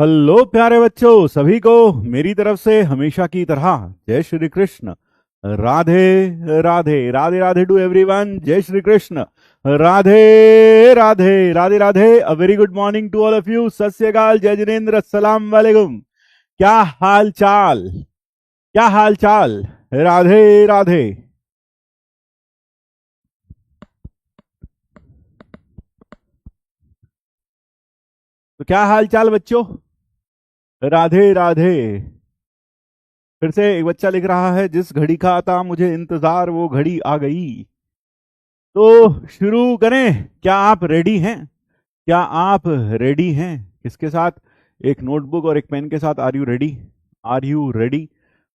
Hello प्यारे बच्चों, सभी को मेरी तरफ से हमेशा की तरह जय श्री कृष्ण। Radhe Radhe Radhe Radhe to everyone. जय Shri Krishna. Radhe Radhe Radhe Radhe. A very good morning to all of you. सत श्री अकाल, जय जिनेन्द्र, अस्सलाम वालेकुम। क्या हाल चाल? क्या हाल चाल? राधे राधे। तो क्या हाल चाल बच्चों? राधे राधे। फिर से एक बच्चा लिख रहा है, जिस घड़ी का था मुझे इंतजार वो घड़ी आ गई। तो शुरू करें? क्या आप रेडी हैं? क्या आप रेडी हैं? किसके साथ? एक नोटबुक और एक पेन के साथ। Are you ready? Are you ready?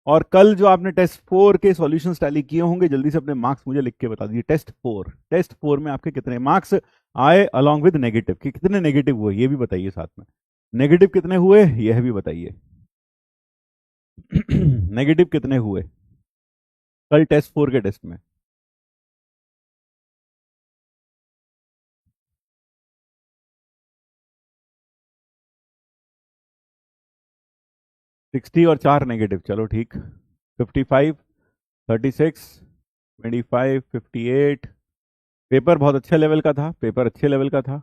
और कल जो आपने टेस्ट 4 के सॉल्यूशंस टैली किए होंगे, जल्दी से अपने मार्क्स मुझे लिख के बता दीजिए। टेस्ट 4 में आपके कितने मार्क्स आए अलोंग विद नेगेटिव? कि कितने नेगेटिव हुए ये भी बताइए साथ में। नेगेटिव कितने हुए यह भी बताइए। नेगेटिव कितने हुए कल टेस्ट 4 के टेस्ट में? 60 और 4 नेगेटिव, चलो ठीक। 55, 36, 25, 58। पेपर बहुत अच्छे लेवल का था, पेपर अच्छे लेवल का था।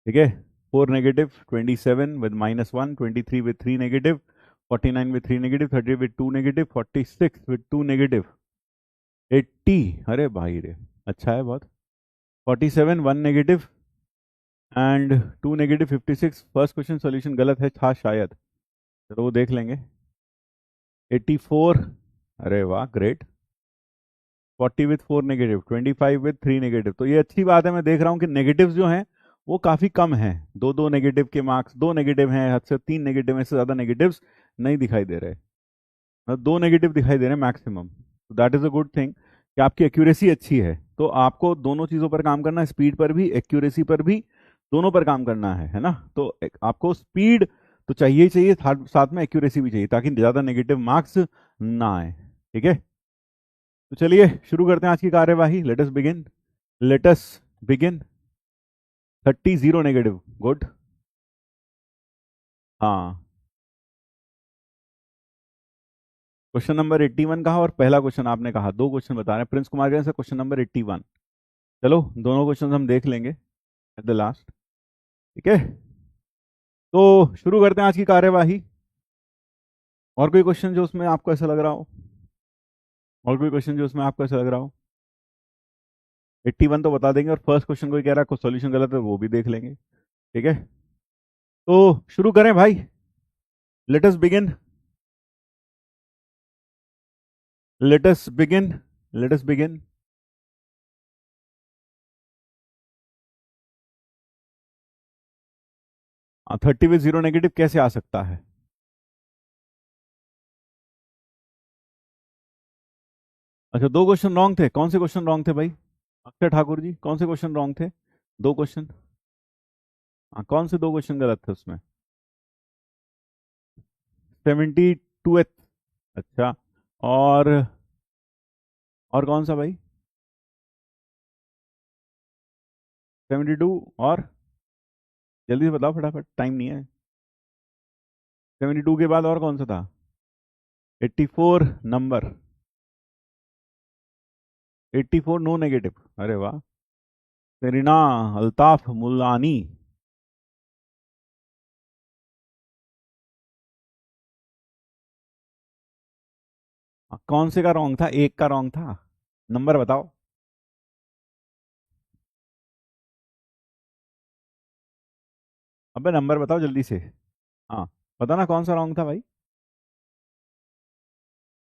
ठीक है। 4 negative, 27 with -1, 23 with 3 negative, 49 with 3 negative, 30 with 2 negative, 46 with 2 negative, 80। अरे भाई रे, अच्छा है बहुत। 47 1 negative and 2 negative, 56। First question solution गलत है था शायद, चलो वो देख लेंगे। 84, अरे वाह great. 40 with 4 negative, 25 with 3 negative. तो ये अच्छी बात है, मैं देख रहा हूँ कि नेगेटिव्स जो हैं वो काफ़ी कम हैं। दो दो नेगेटिव के मार्क्स, 2 नेगेटिव हैं, हद से 3 नेगेटिव में से ज़्यादा नेगेटिव्स नहीं दिखाई दे रहे। मतलब 2 नेगेटिव दिखाई दे रहे हैं मैक्सिमम। तो that is a good thing कि आपकी एक्यूरेसी अच्छी है। तो आपको दोनों चीज़ों पर काम करना है, स्पीड पर भी, एक्यूरेसी पर भी, दोनों पर काम करना है ना। तो आपको स्पीड तो चाहिए ही चाहिए, साथ में एक्यूरेसी भी चाहिए, ताकि ज़्यादा नेगेटिव मार्क्स ना आए। ठीक है। तो चलिए शुरू करते हैं आज की कार्यवाही। Let us begin. Let us begin. 30 0 negative, good. हाँ। क्वेश्चन नंबर 81 कहा और पहला क्वेश्चन आपने कहा। दो क्वेश्चन बता रहे हैं प्रिंस कुमार के से। क्वेश्चन नंबर 81, चलो दोनों क्वेश्चन हम देख लेंगे एट द लास्ट। ठीक है। तो शुरू करते हैं आज की कार्यवाही। और कोई क्वेश्चन जो उसमें आपको ऐसा लग रहा हो? और कोई क्वेश्चन जो उसमें आपको ऐसा लग रहा हो? 81 तो बता देंगे, और फर्स्ट क्वेश्चन कोई कह रहा है कुछ सॉल्यूशन गलत है, वो भी देख लेंगे। ठीक है। तो शुरू करें भाई। Let us begin. Let us begin. Let us begin. 30 with 0 negative कैसे आ सकता है? अच्छा, दो क्वेश्चन रॉन्ग थे। कौन से क्वेश्चन रॉन्ग थे भाई? अक्षय ठाकुर जी, कौन से क्वेश्चन रॉन्ग थे? दो क्वेश्चन। हाँ, कौन से दो क्वेश्चन गलत थे उसमें? 72th। अच्छा। और कौन सा भाई? 72 और? जल्दी से बताओ फटाफट, टाइम नहीं है। 72 के बाद और कौन सा था? 84 नंबर। 84 नो नेगेटिव, अरे वाह। सेरीना अल्ताफ मुल्लानी। कौन से का रॉन्ग था? एक का रॉन्ग था। नंबर बताओ। अबे नंबर बताओ जल्दी से। हाँ, पता ना कौन सा रॉन्ग था भाई।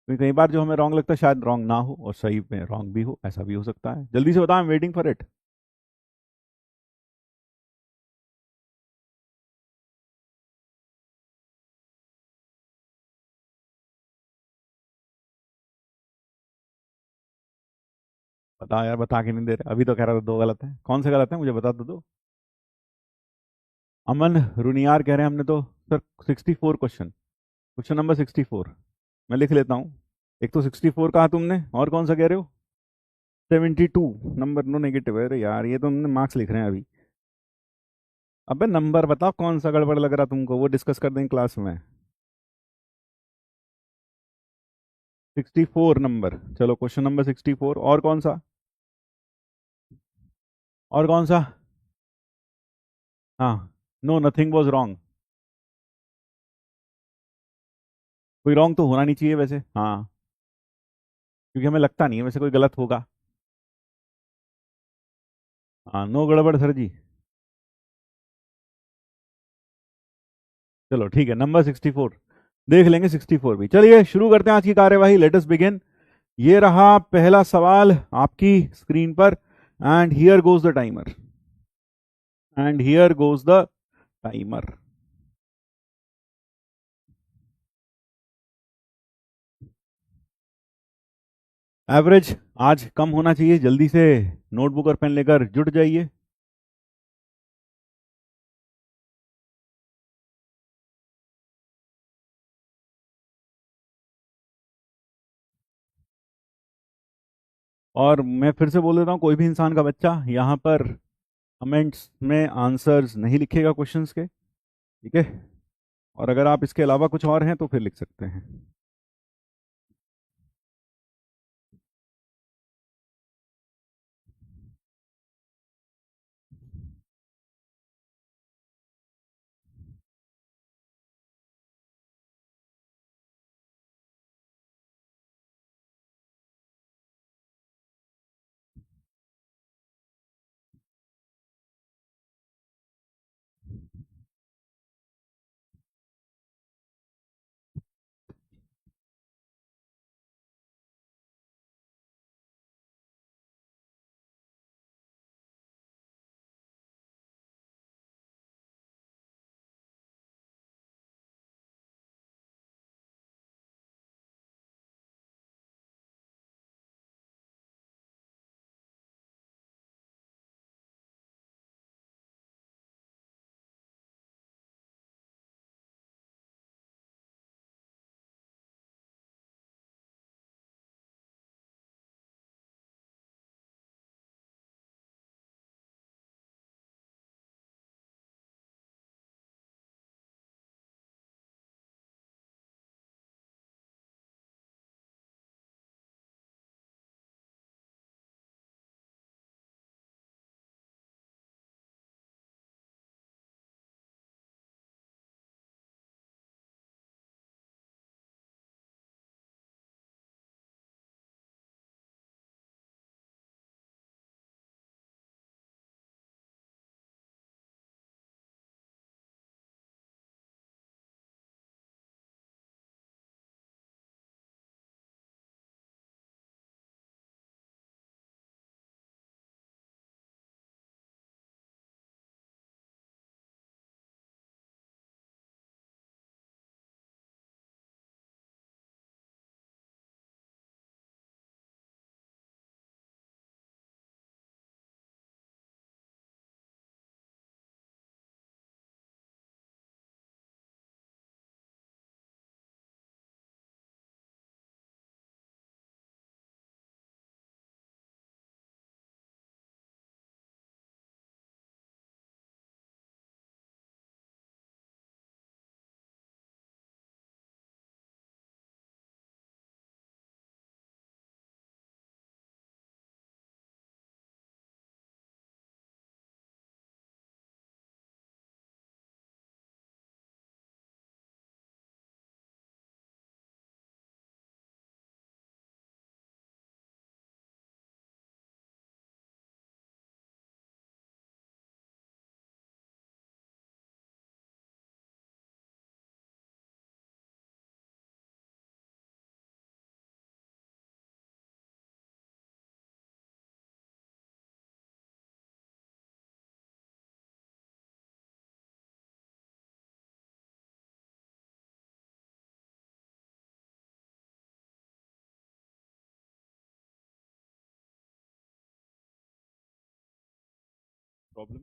क्योंकि कई बार जो हमें रॉन्ग लगता है शायद रॉन्ग ना हो और सही में रॉन्ग भी हो, ऐसा भी हो सकता है। जल्दी से बताओ, I am waiting for it. बता यार, बता के नहीं दे रहे। अभी तो कह रहा था दो गलत है। कौन से गलत है मुझे बता दो। अमन रुनियार कह रहे हैं हमने तो सर 64 क्वेश्चन। क्वेश्चन नंबर 64 मैं लिख लेता हूँ। एक तो 64 कहा तुमने, और कौन सा कह रहे हो? 72 नंबर नो नेगेटिव। अरे यार, ये तो हमने मार्क्स लिख रहे हैं अभी। अबे नंबर बताओ कौन सा गड़बड़ लग रहा तुमको, वो डिस्कस कर देंगे क्लास में। 64 नंबर। चलो क्वेश्चन नंबर 64, और कौन सा? और कौन सा? हाँ। No, nothing was wrong. कोई रॉन्ग तो होना नहीं चाहिए वैसे, हाँ। क्योंकि हमें लगता नहीं है वैसे कोई गलत होगा। हाँ, नो गड़बड़ सर जी। चलो ठीक है, नंबर 64 देख लेंगे, 64 भी। चलिए शुरू करते हैं आज की कार्यवाही, लेट अस बिगिन। ये रहा पहला सवाल आपकी स्क्रीन पर, and here goes the timer, and here goes the timer. Average आज कम होना चाहिए, जल्दी से नोटबुक और पेन लेकर जुट जाइए। और मैं फिर से बोल देता हूँ, कोई भी इंसान का बच्चा यहाँ पर कमेंट्स में आंसर्स नहीं लिखेगा क्वेश्चंस के, ठीक है? और अगर आप इसके अलावा कुछ और हैं तो फिर लिख सकते हैं। प्रॉब्लम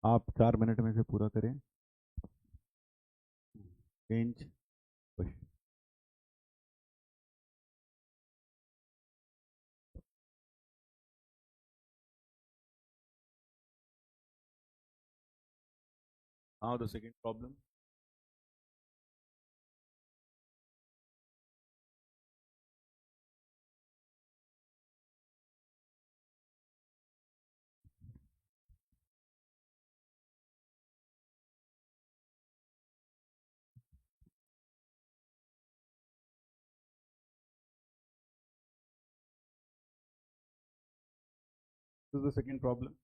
आप 4 मिनट में से पूरा करें। Change. Now the second problem. This is the second problem.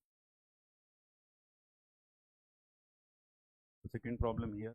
The second problem here.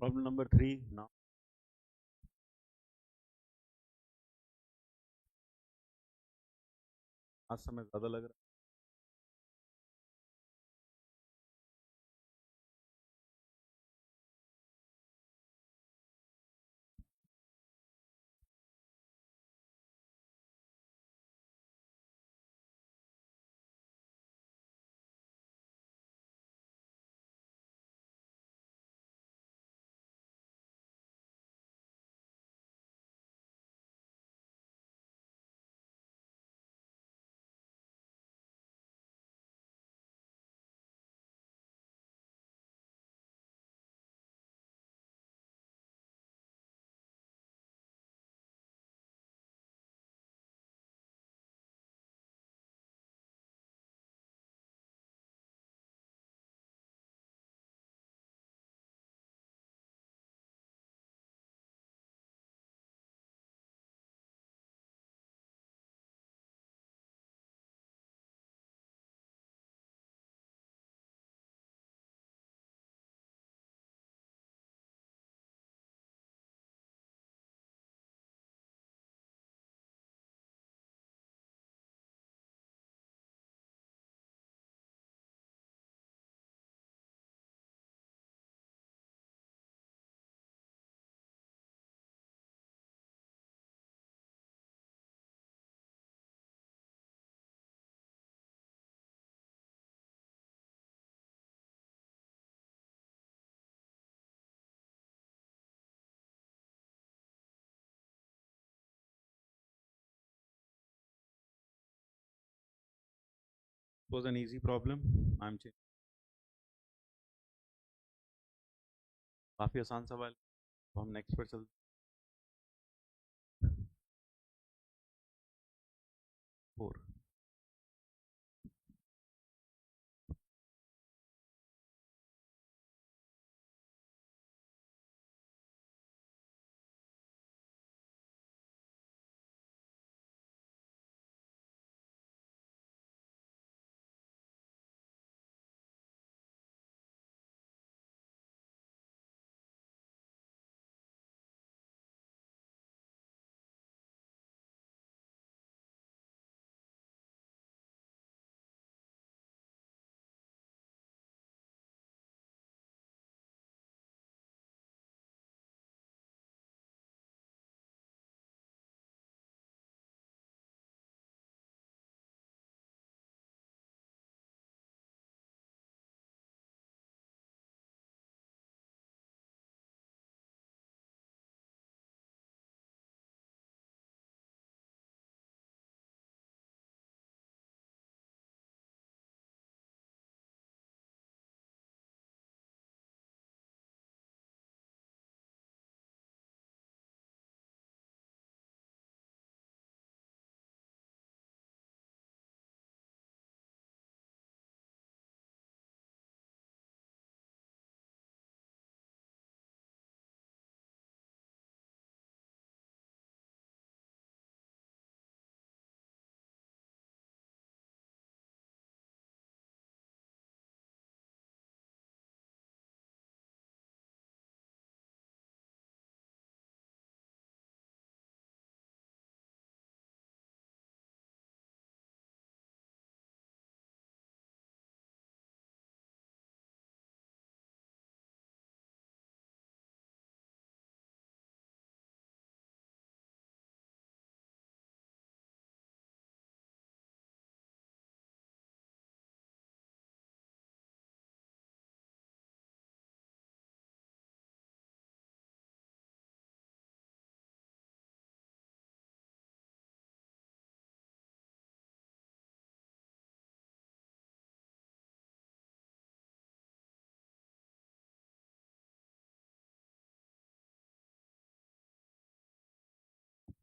Problem number 3 now. आज समय ज़्यादा लग रहा है। Was an easy problem. I am change. काफ़ी आसान सवाल। तो हम नेक्स्ट पर चलते। 4।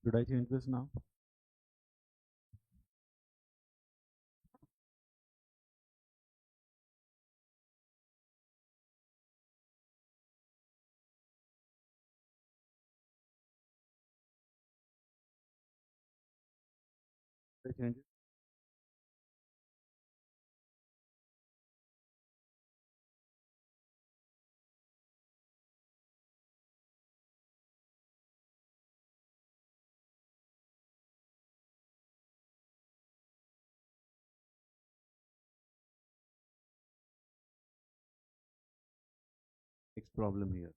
Should I change this now? Should I change it? problem here?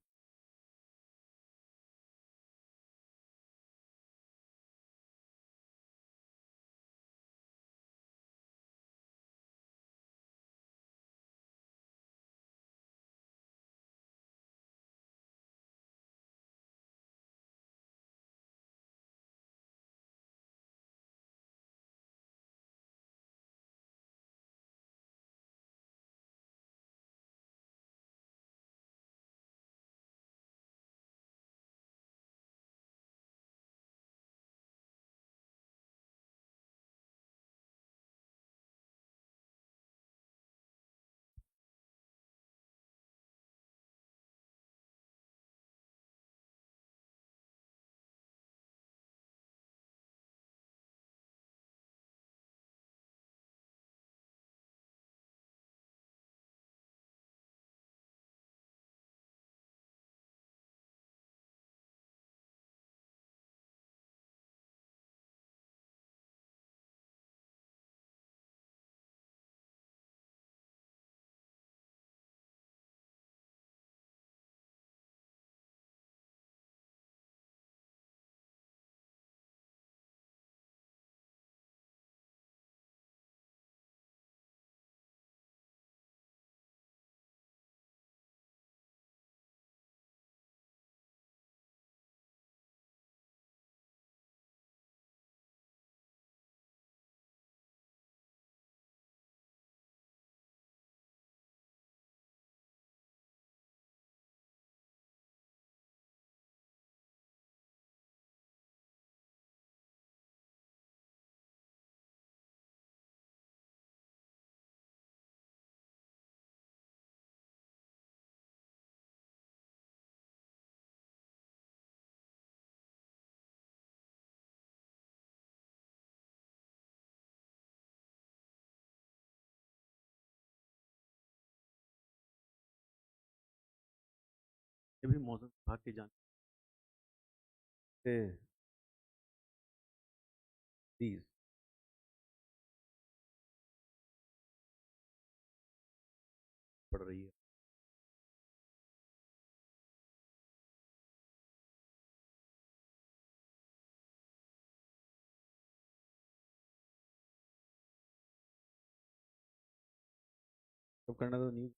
ये भी मौसम विभाग की जानकारी से प्लीज पड़ रही है। तब करना तो न्यूज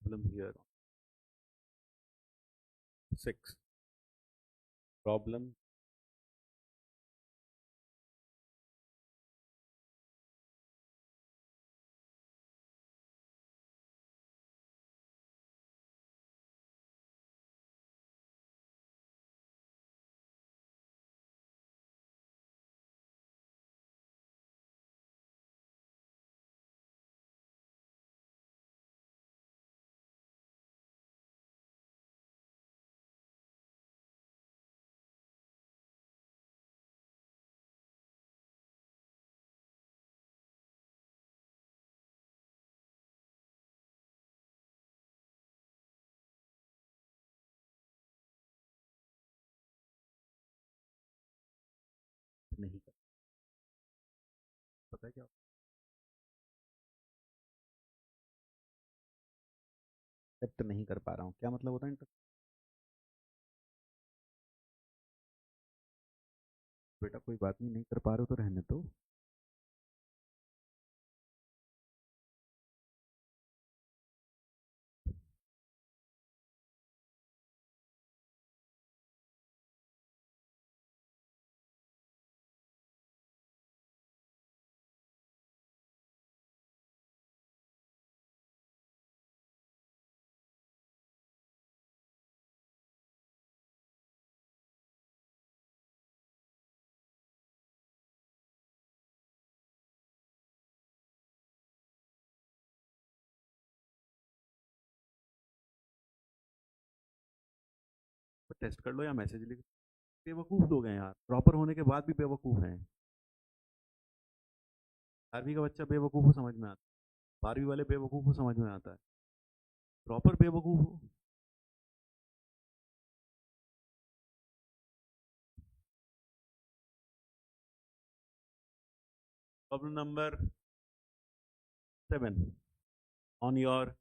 प्रॉब्लम हियर 6 प्रॉब्लम नहीं कर, पता है क्या, एक्सेप्ट नहीं कर पा रहा हूँ, क्या मतलब होता है बेटा कोई बात नहीं, नहीं कर पा रहे हो तो रहने दो। तो टेस्ट कर लो या मैसेज लिख। बेवकूफ़ लोग हैं यार, प्रॉपर होने के बाद भी बेवकूफ़ हैं। 11वीं का बच्चा बेवकूफ़ को समझ में आता है, 12वीं वाले बेवकूफ़ को समझ में आता है, प्रॉपर बेवकूफ़ हो। प्रॉब्लम नंबर 7 ऑन योर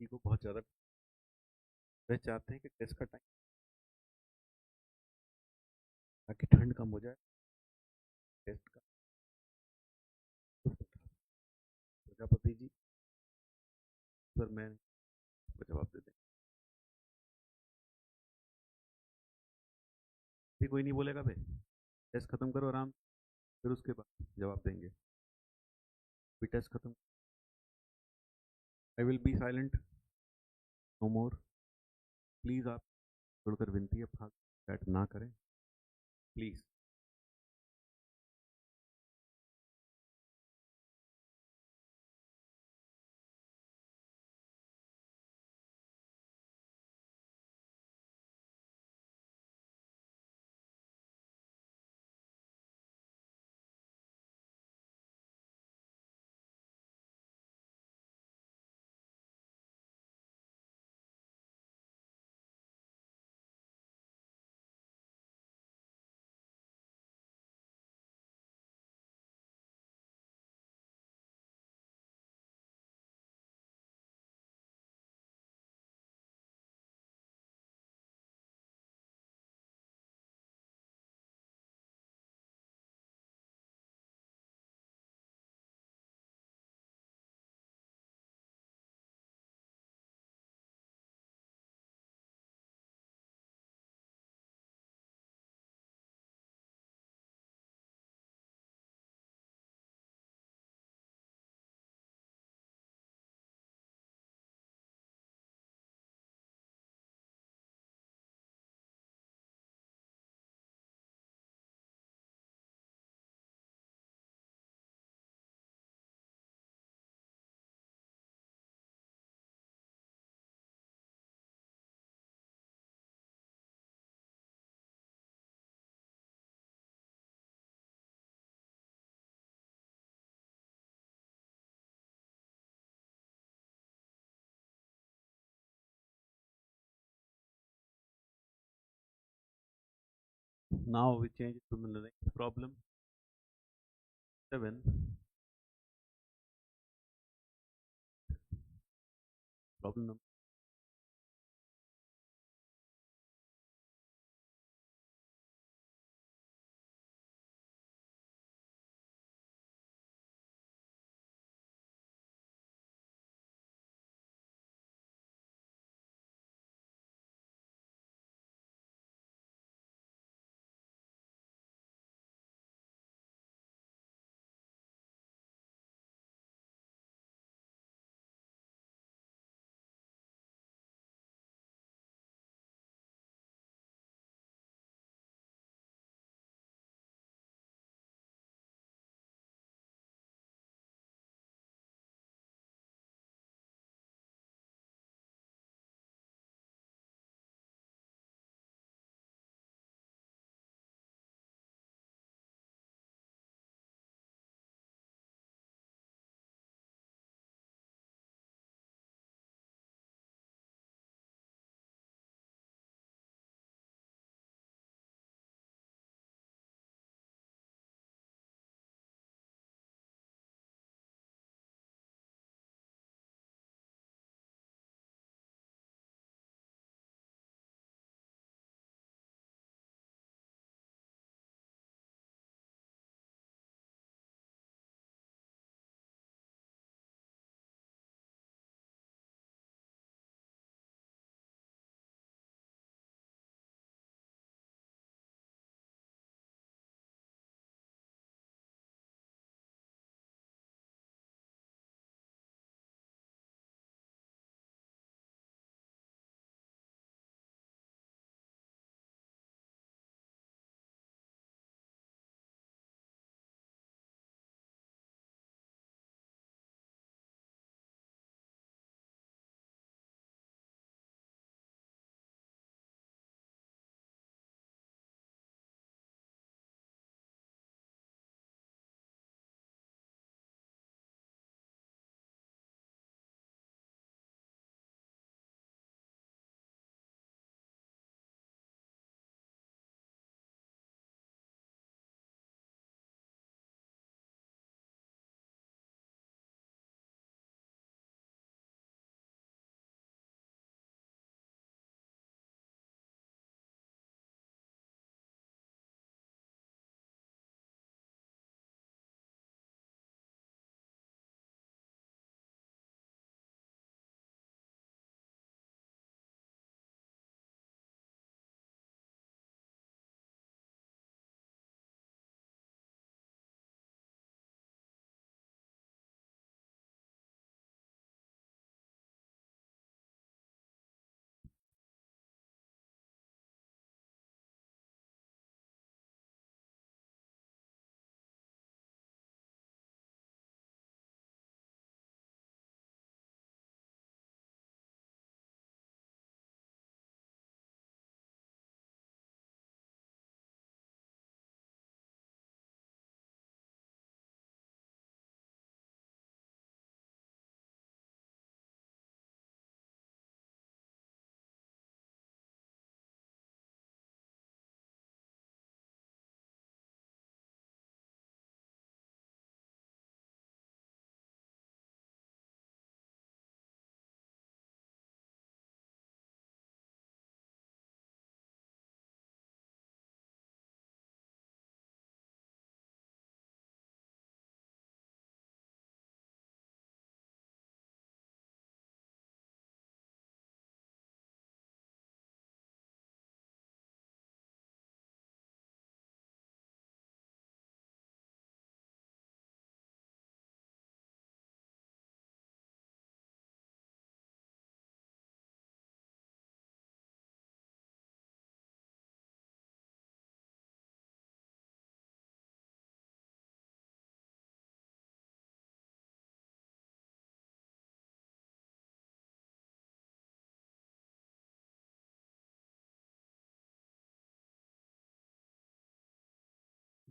को बहुत ज़्यादा वे चाहते हैं कि टेस्ट का टाइम, ताकि ठंड कम हो जाए, टेस्ट का। प्रजापति जी, सर मैं आपको जवाब दे दें, भी कोई नहीं बोलेगा भाई, टेस्ट खत्म करो आराम, फिर उसके बाद जवाब देंगे। भी टेस्ट खत्म, I will be silent, no more. Please आप छोड़कर विनती है, फालतू चैट ना करें please. Now we change it to the next problem. 7. Problem number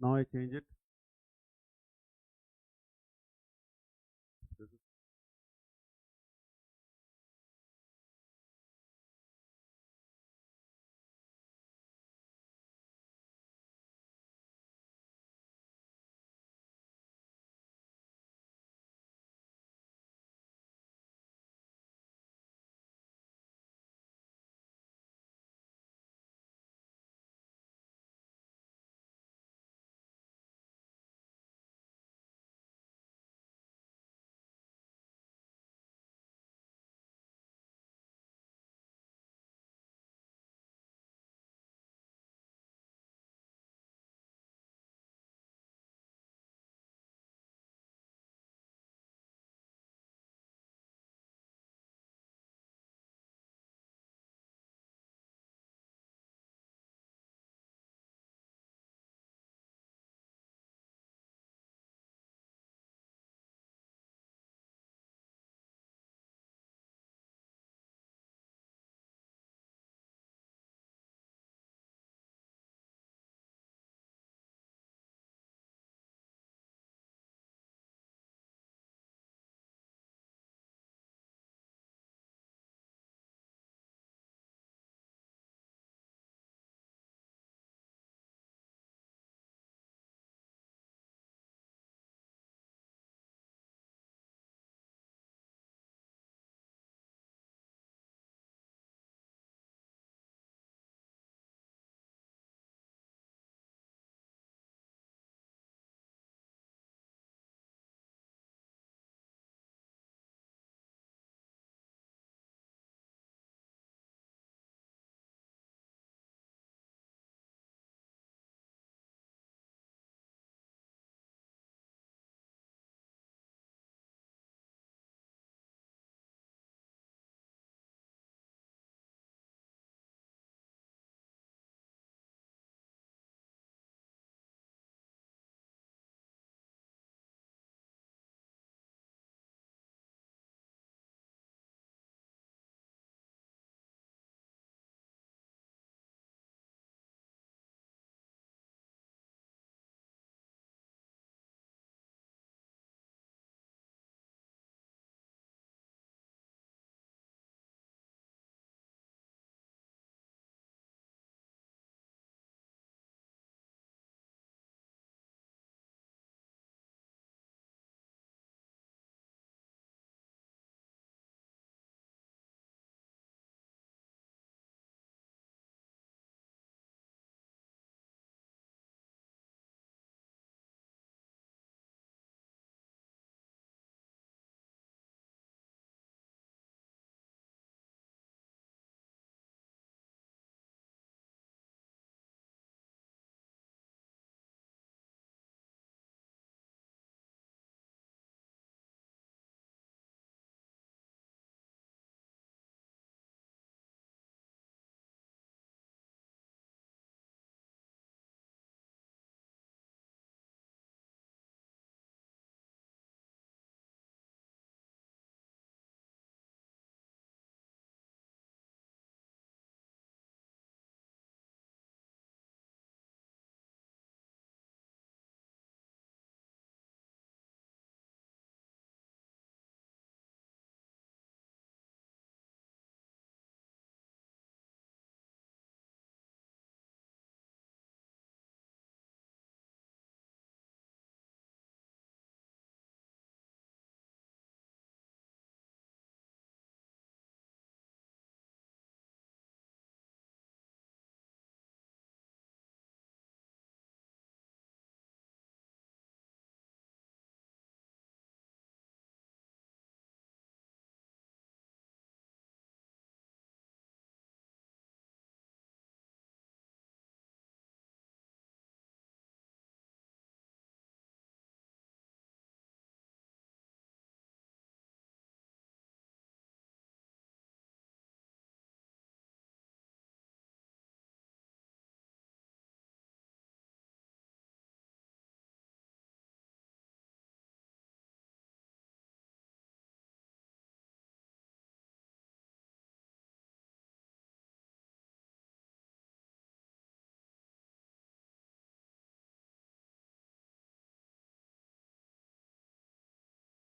Now I change it. This is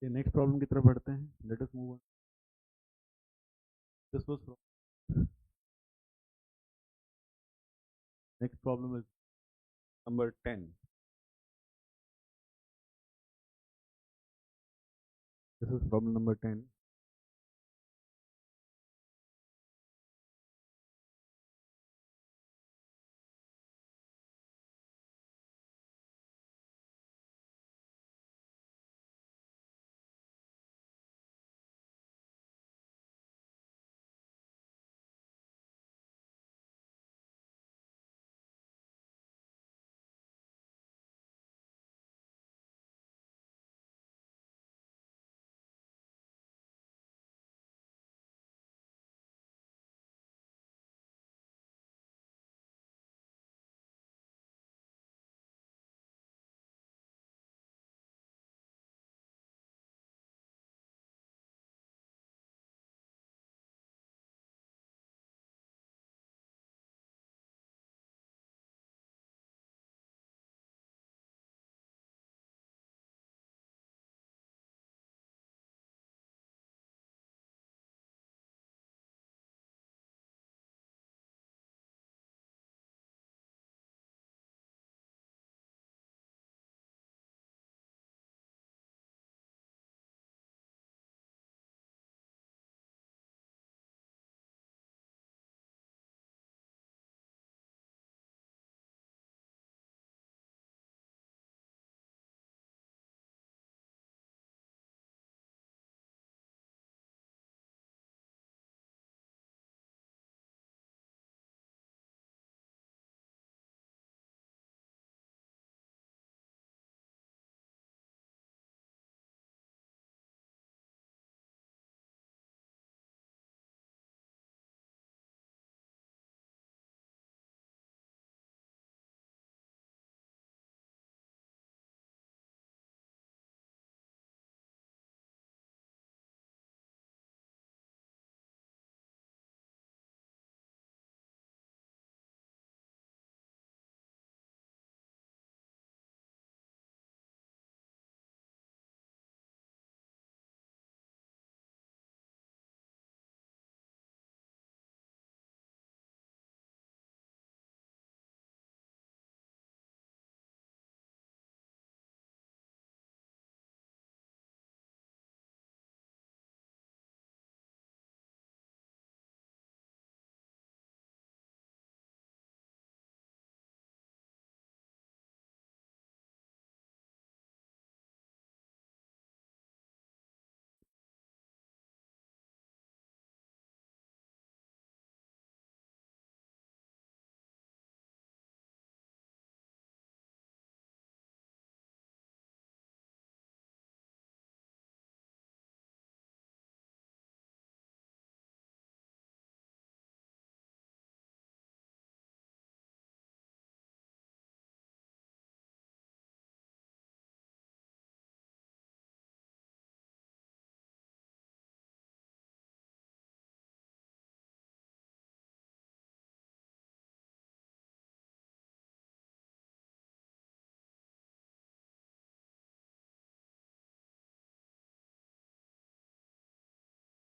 ये नेक्स्ट प्रॉब्लम की तरफ बढ़ते हैं। Let us move on. This was next problem is number 10। This is problem number 10।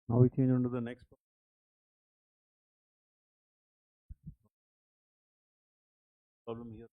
Now we change on to the next problem here.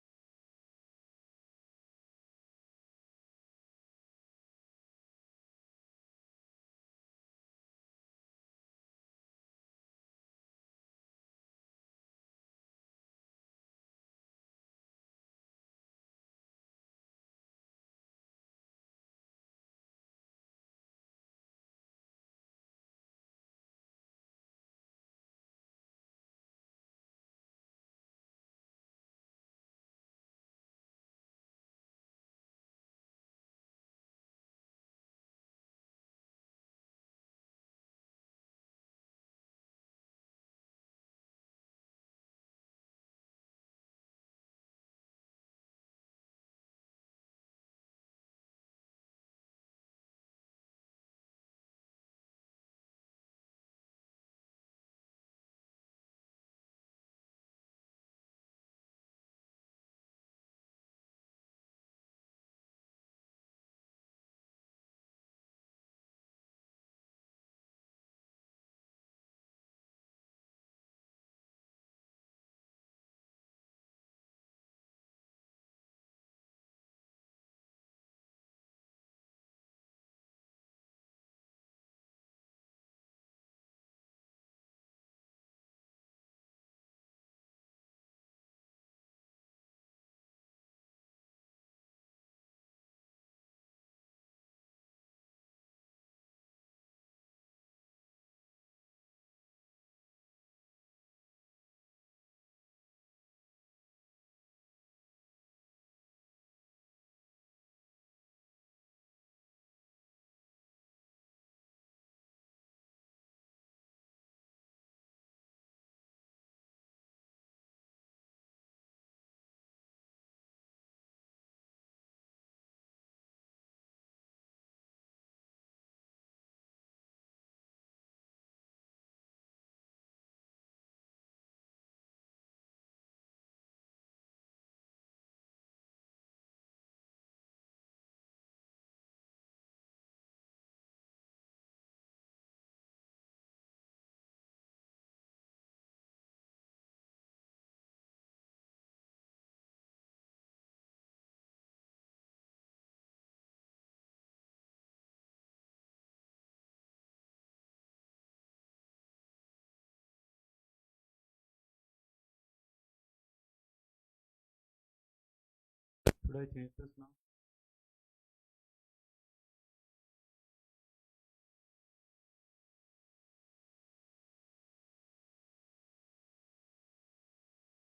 Should I change this now?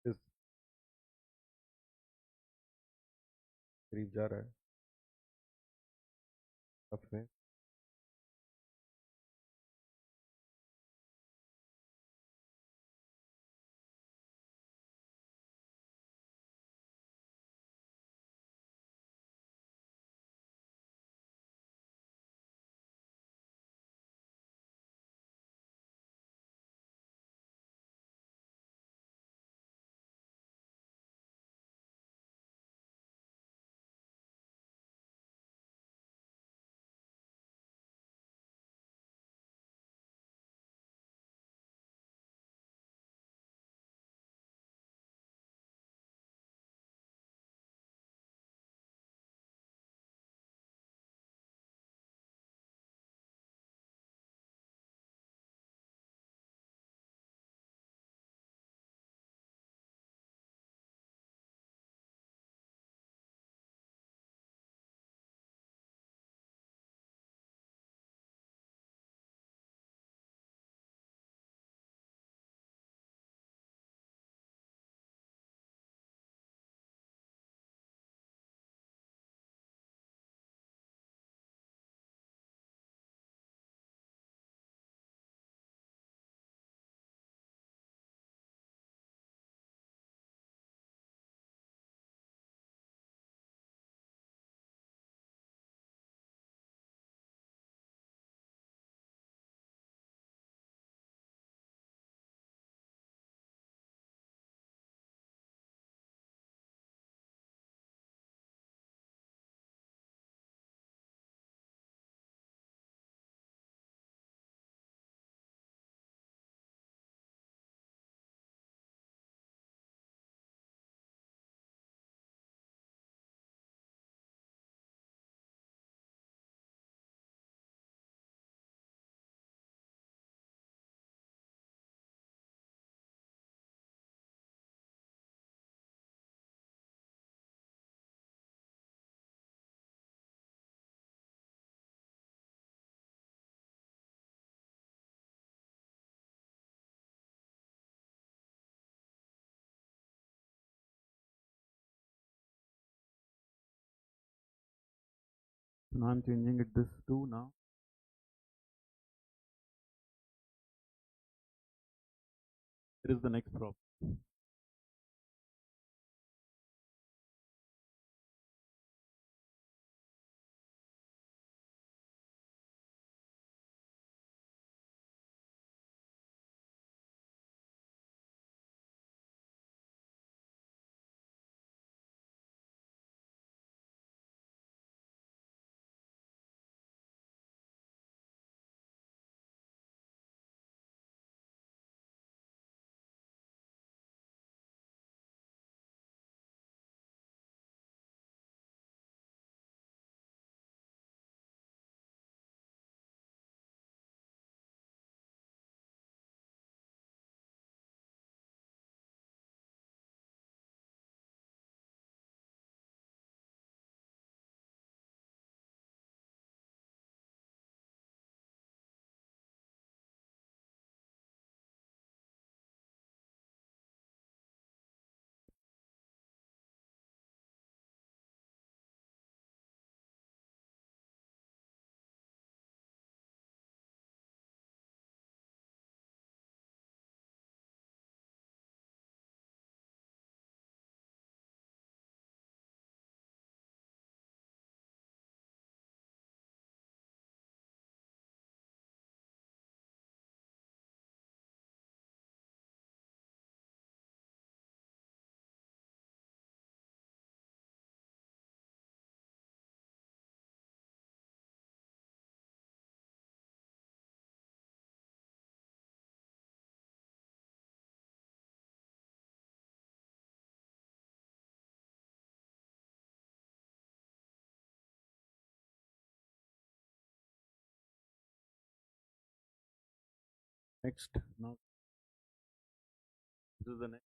इस करीब जा रहा है अपने। Now I'm changing it this to now. Here is the next problem. Next, now this is the next.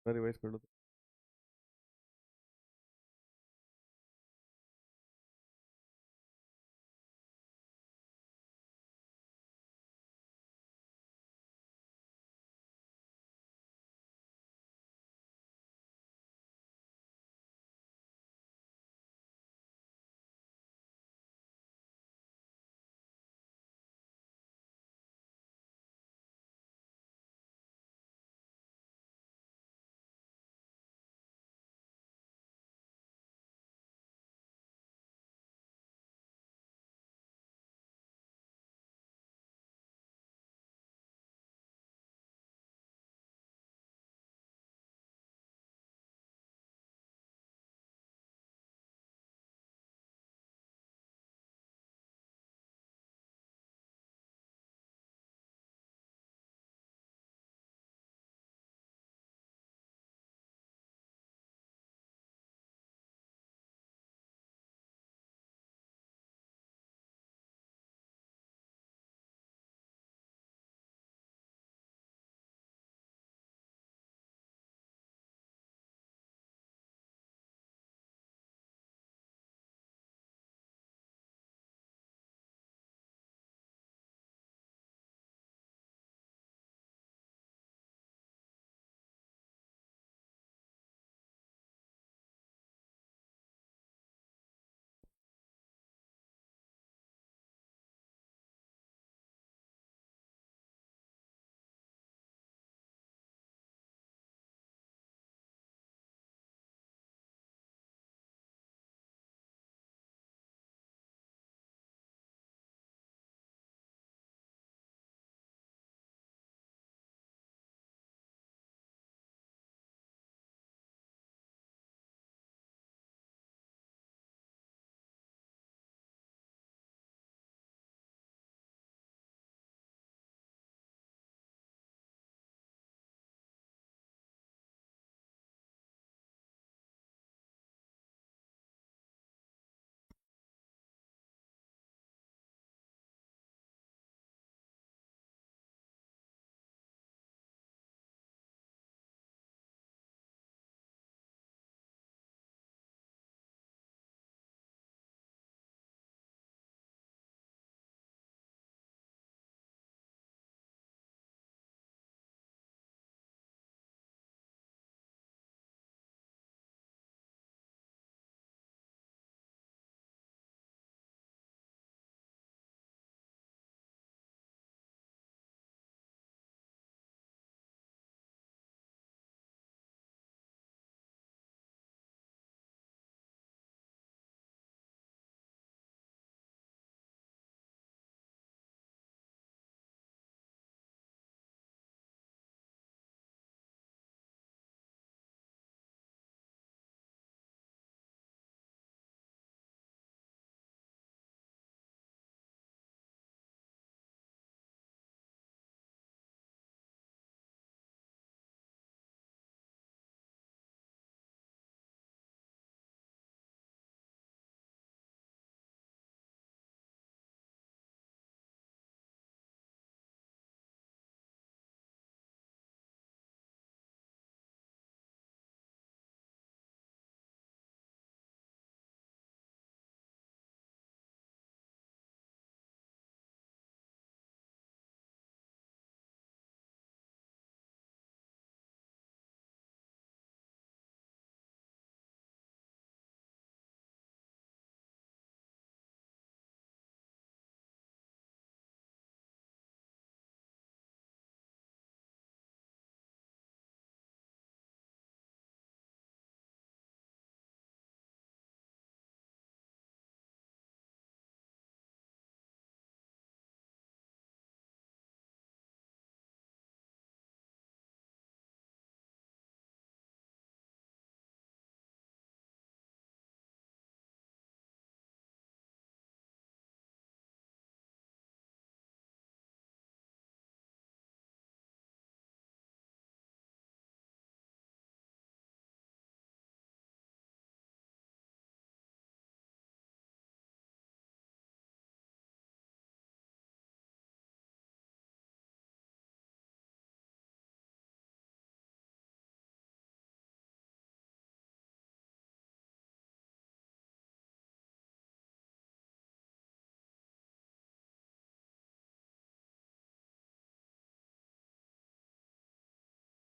Revise कर लो।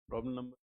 Problem number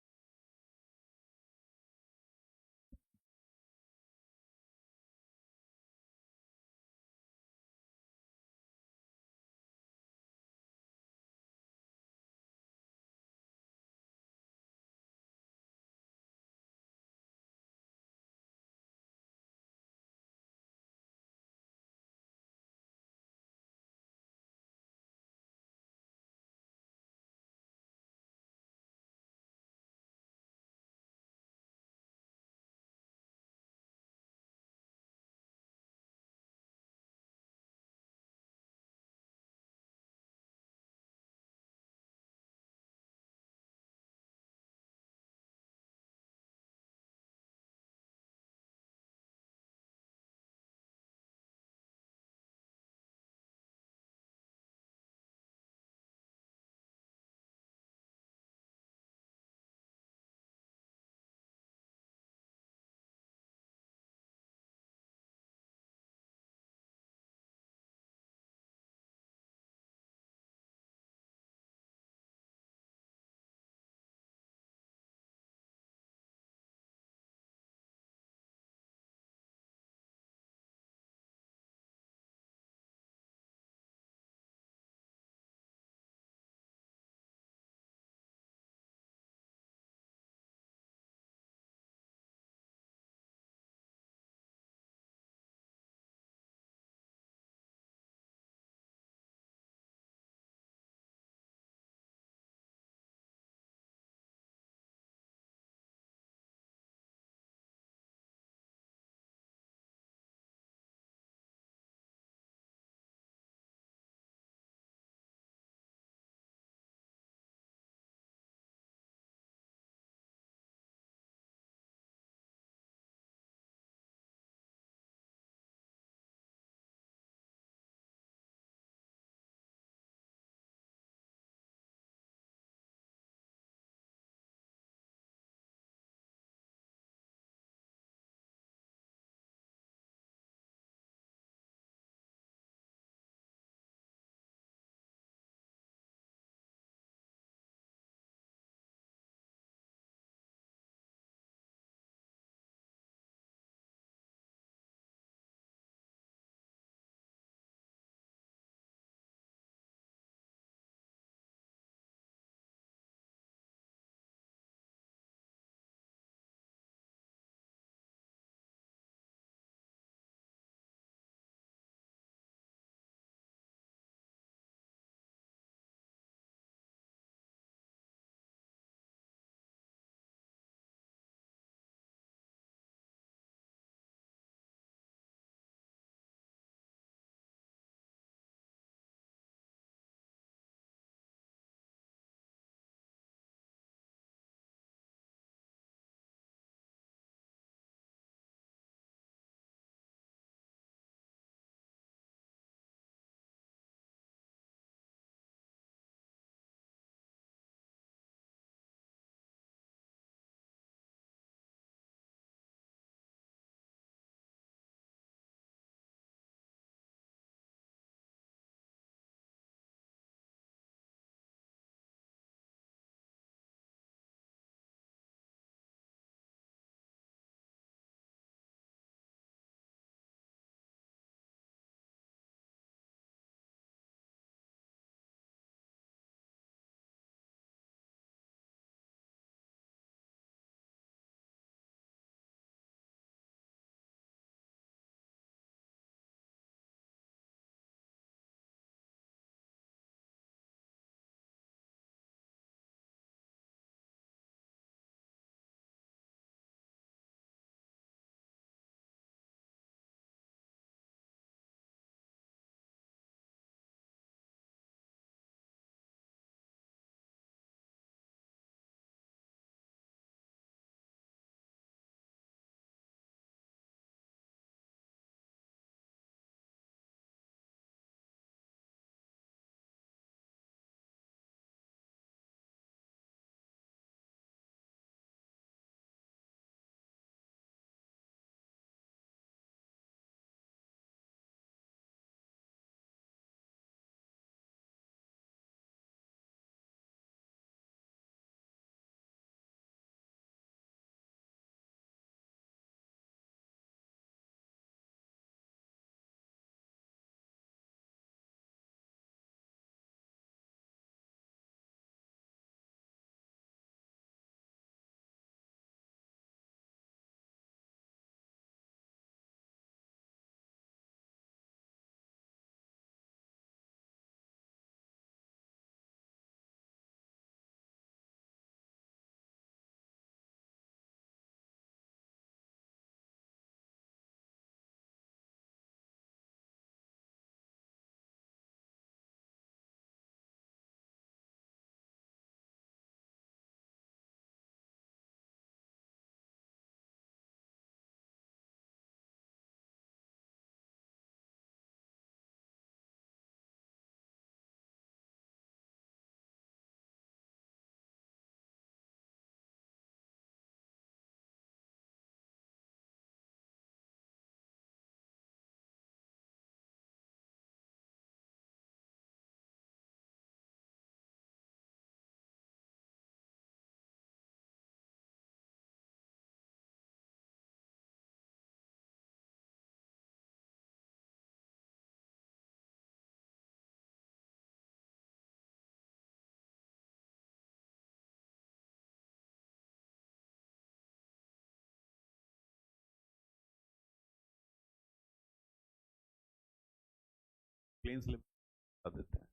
plane slip बता देते हैं।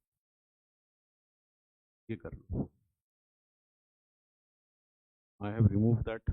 ये कर लो, आई हैव रिमूव दैट।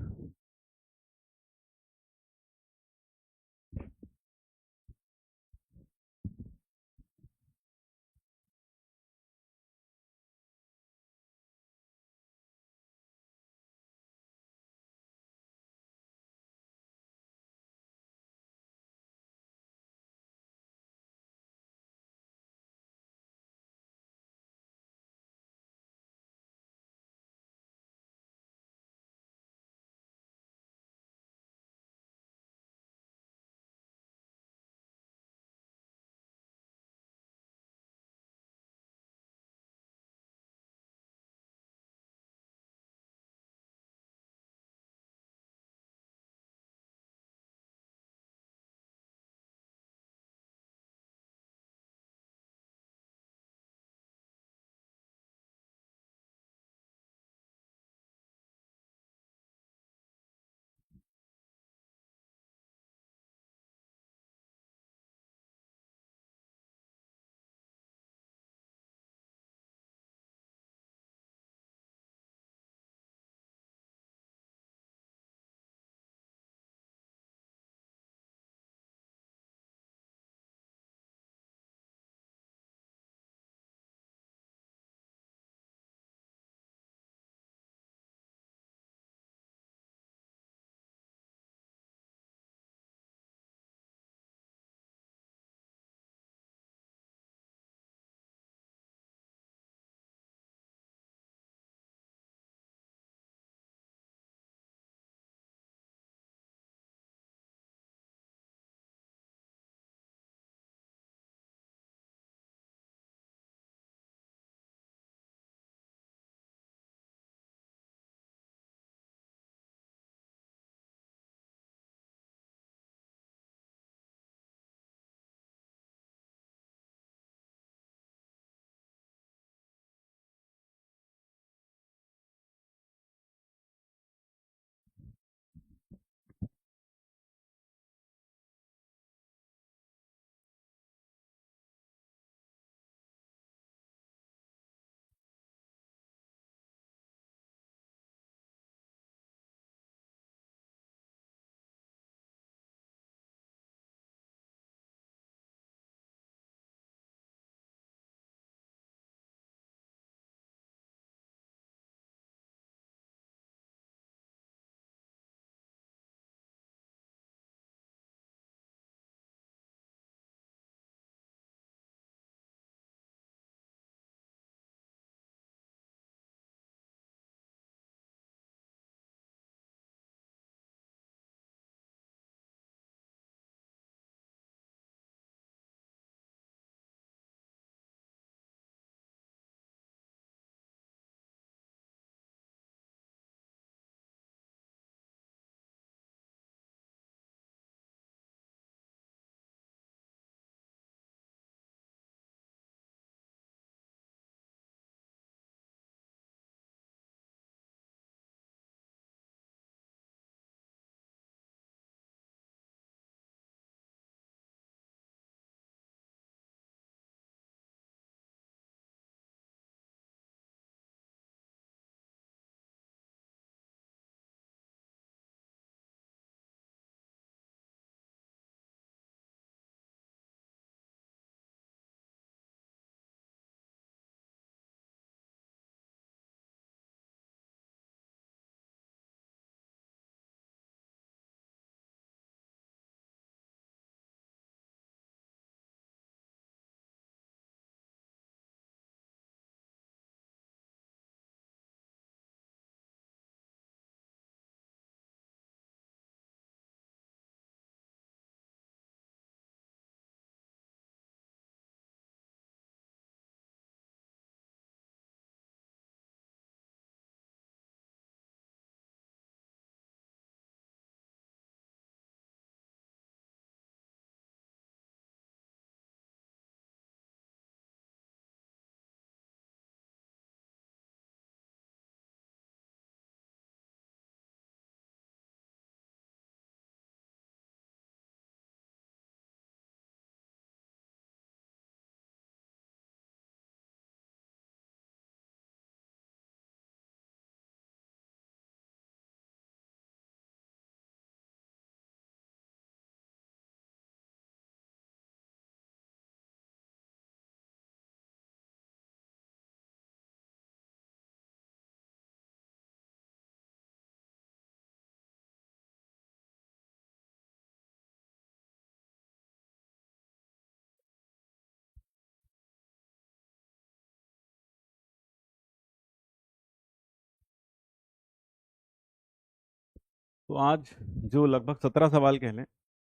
तो आज जो लगभग 17 सवाल कह लें,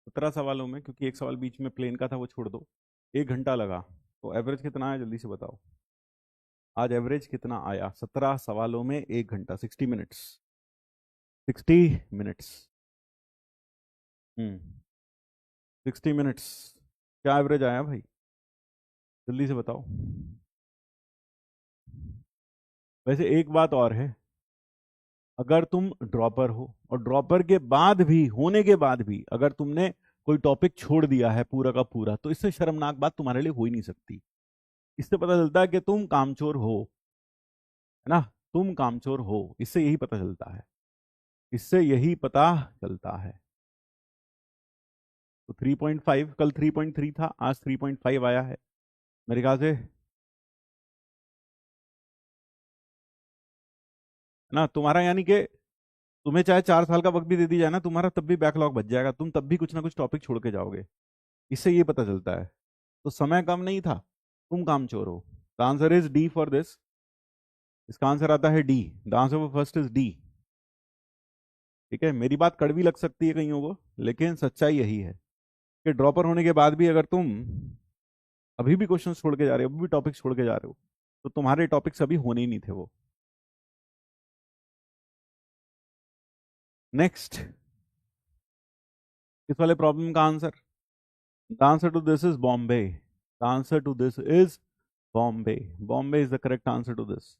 17 सवालों में, क्योंकि एक सवाल बीच में प्लेन का था वो छोड़ दो, 1 घंटा लगा, तो एवरेज कितना आया जल्दी से बताओ। आज एवरेज कितना आया 17 सवालों में 1 घंटा, 60 मिनट्स, 60 मिनट्स। 60 मिनट्स, क्या एवरेज आया भाई, जल्दी से बताओ। वैसे एक बात और है, अगर तुम ड्रॉपर हो और ड्रॉपर के बाद भी, होने के बाद भी अगर तुमने कोई टॉपिक छोड़ दिया है पूरा का पूरा, तो इससे शर्मनाक बात तुम्हारे लिए हो ही नहीं सकती। इससे पता चलता है कि तुम कामचोर हो, है ना, तुम कामचोर हो, इससे यही पता चलता है, इससे यही पता चलता है। तो 3.5, कल 3.3 था, आज 3.5 आया है मेरे ख्याल से, है ना। तुम्हारा यानी कि तुम्हें चाहे 4 साल का वक्त भी दे दी जाए ना, तुम्हारा तब भी बैकलॉग बच जाएगा, तुम तब भी कुछ ना कुछ टॉपिक छोड़ के जाओगे, इससे ये पता चलता है। तो समय कम नहीं था, तुम कामचोर हो। The answer is D for this, इसका आंसर आता है D. The answer for first is D. ठीक है, मेरी बात कड़वी लग सकती है कईयों को, लेकिन सच्चाई यही है कि ड्रॉपर होने के बाद भी अगर तुम अभी भी क्वेश्चन छोड़ के जा रहे हो, अभी भी टॉपिक छोड़ के जा रहे हो, तो तुम्हारे टॉपिक्स अभी होने ही नहीं थे वो। नेक्स्ट, इस वाले प्रॉब्लम का answer, the answer to this is Bombay. The answer to this is Bombay. Bombay is the correct answer to this.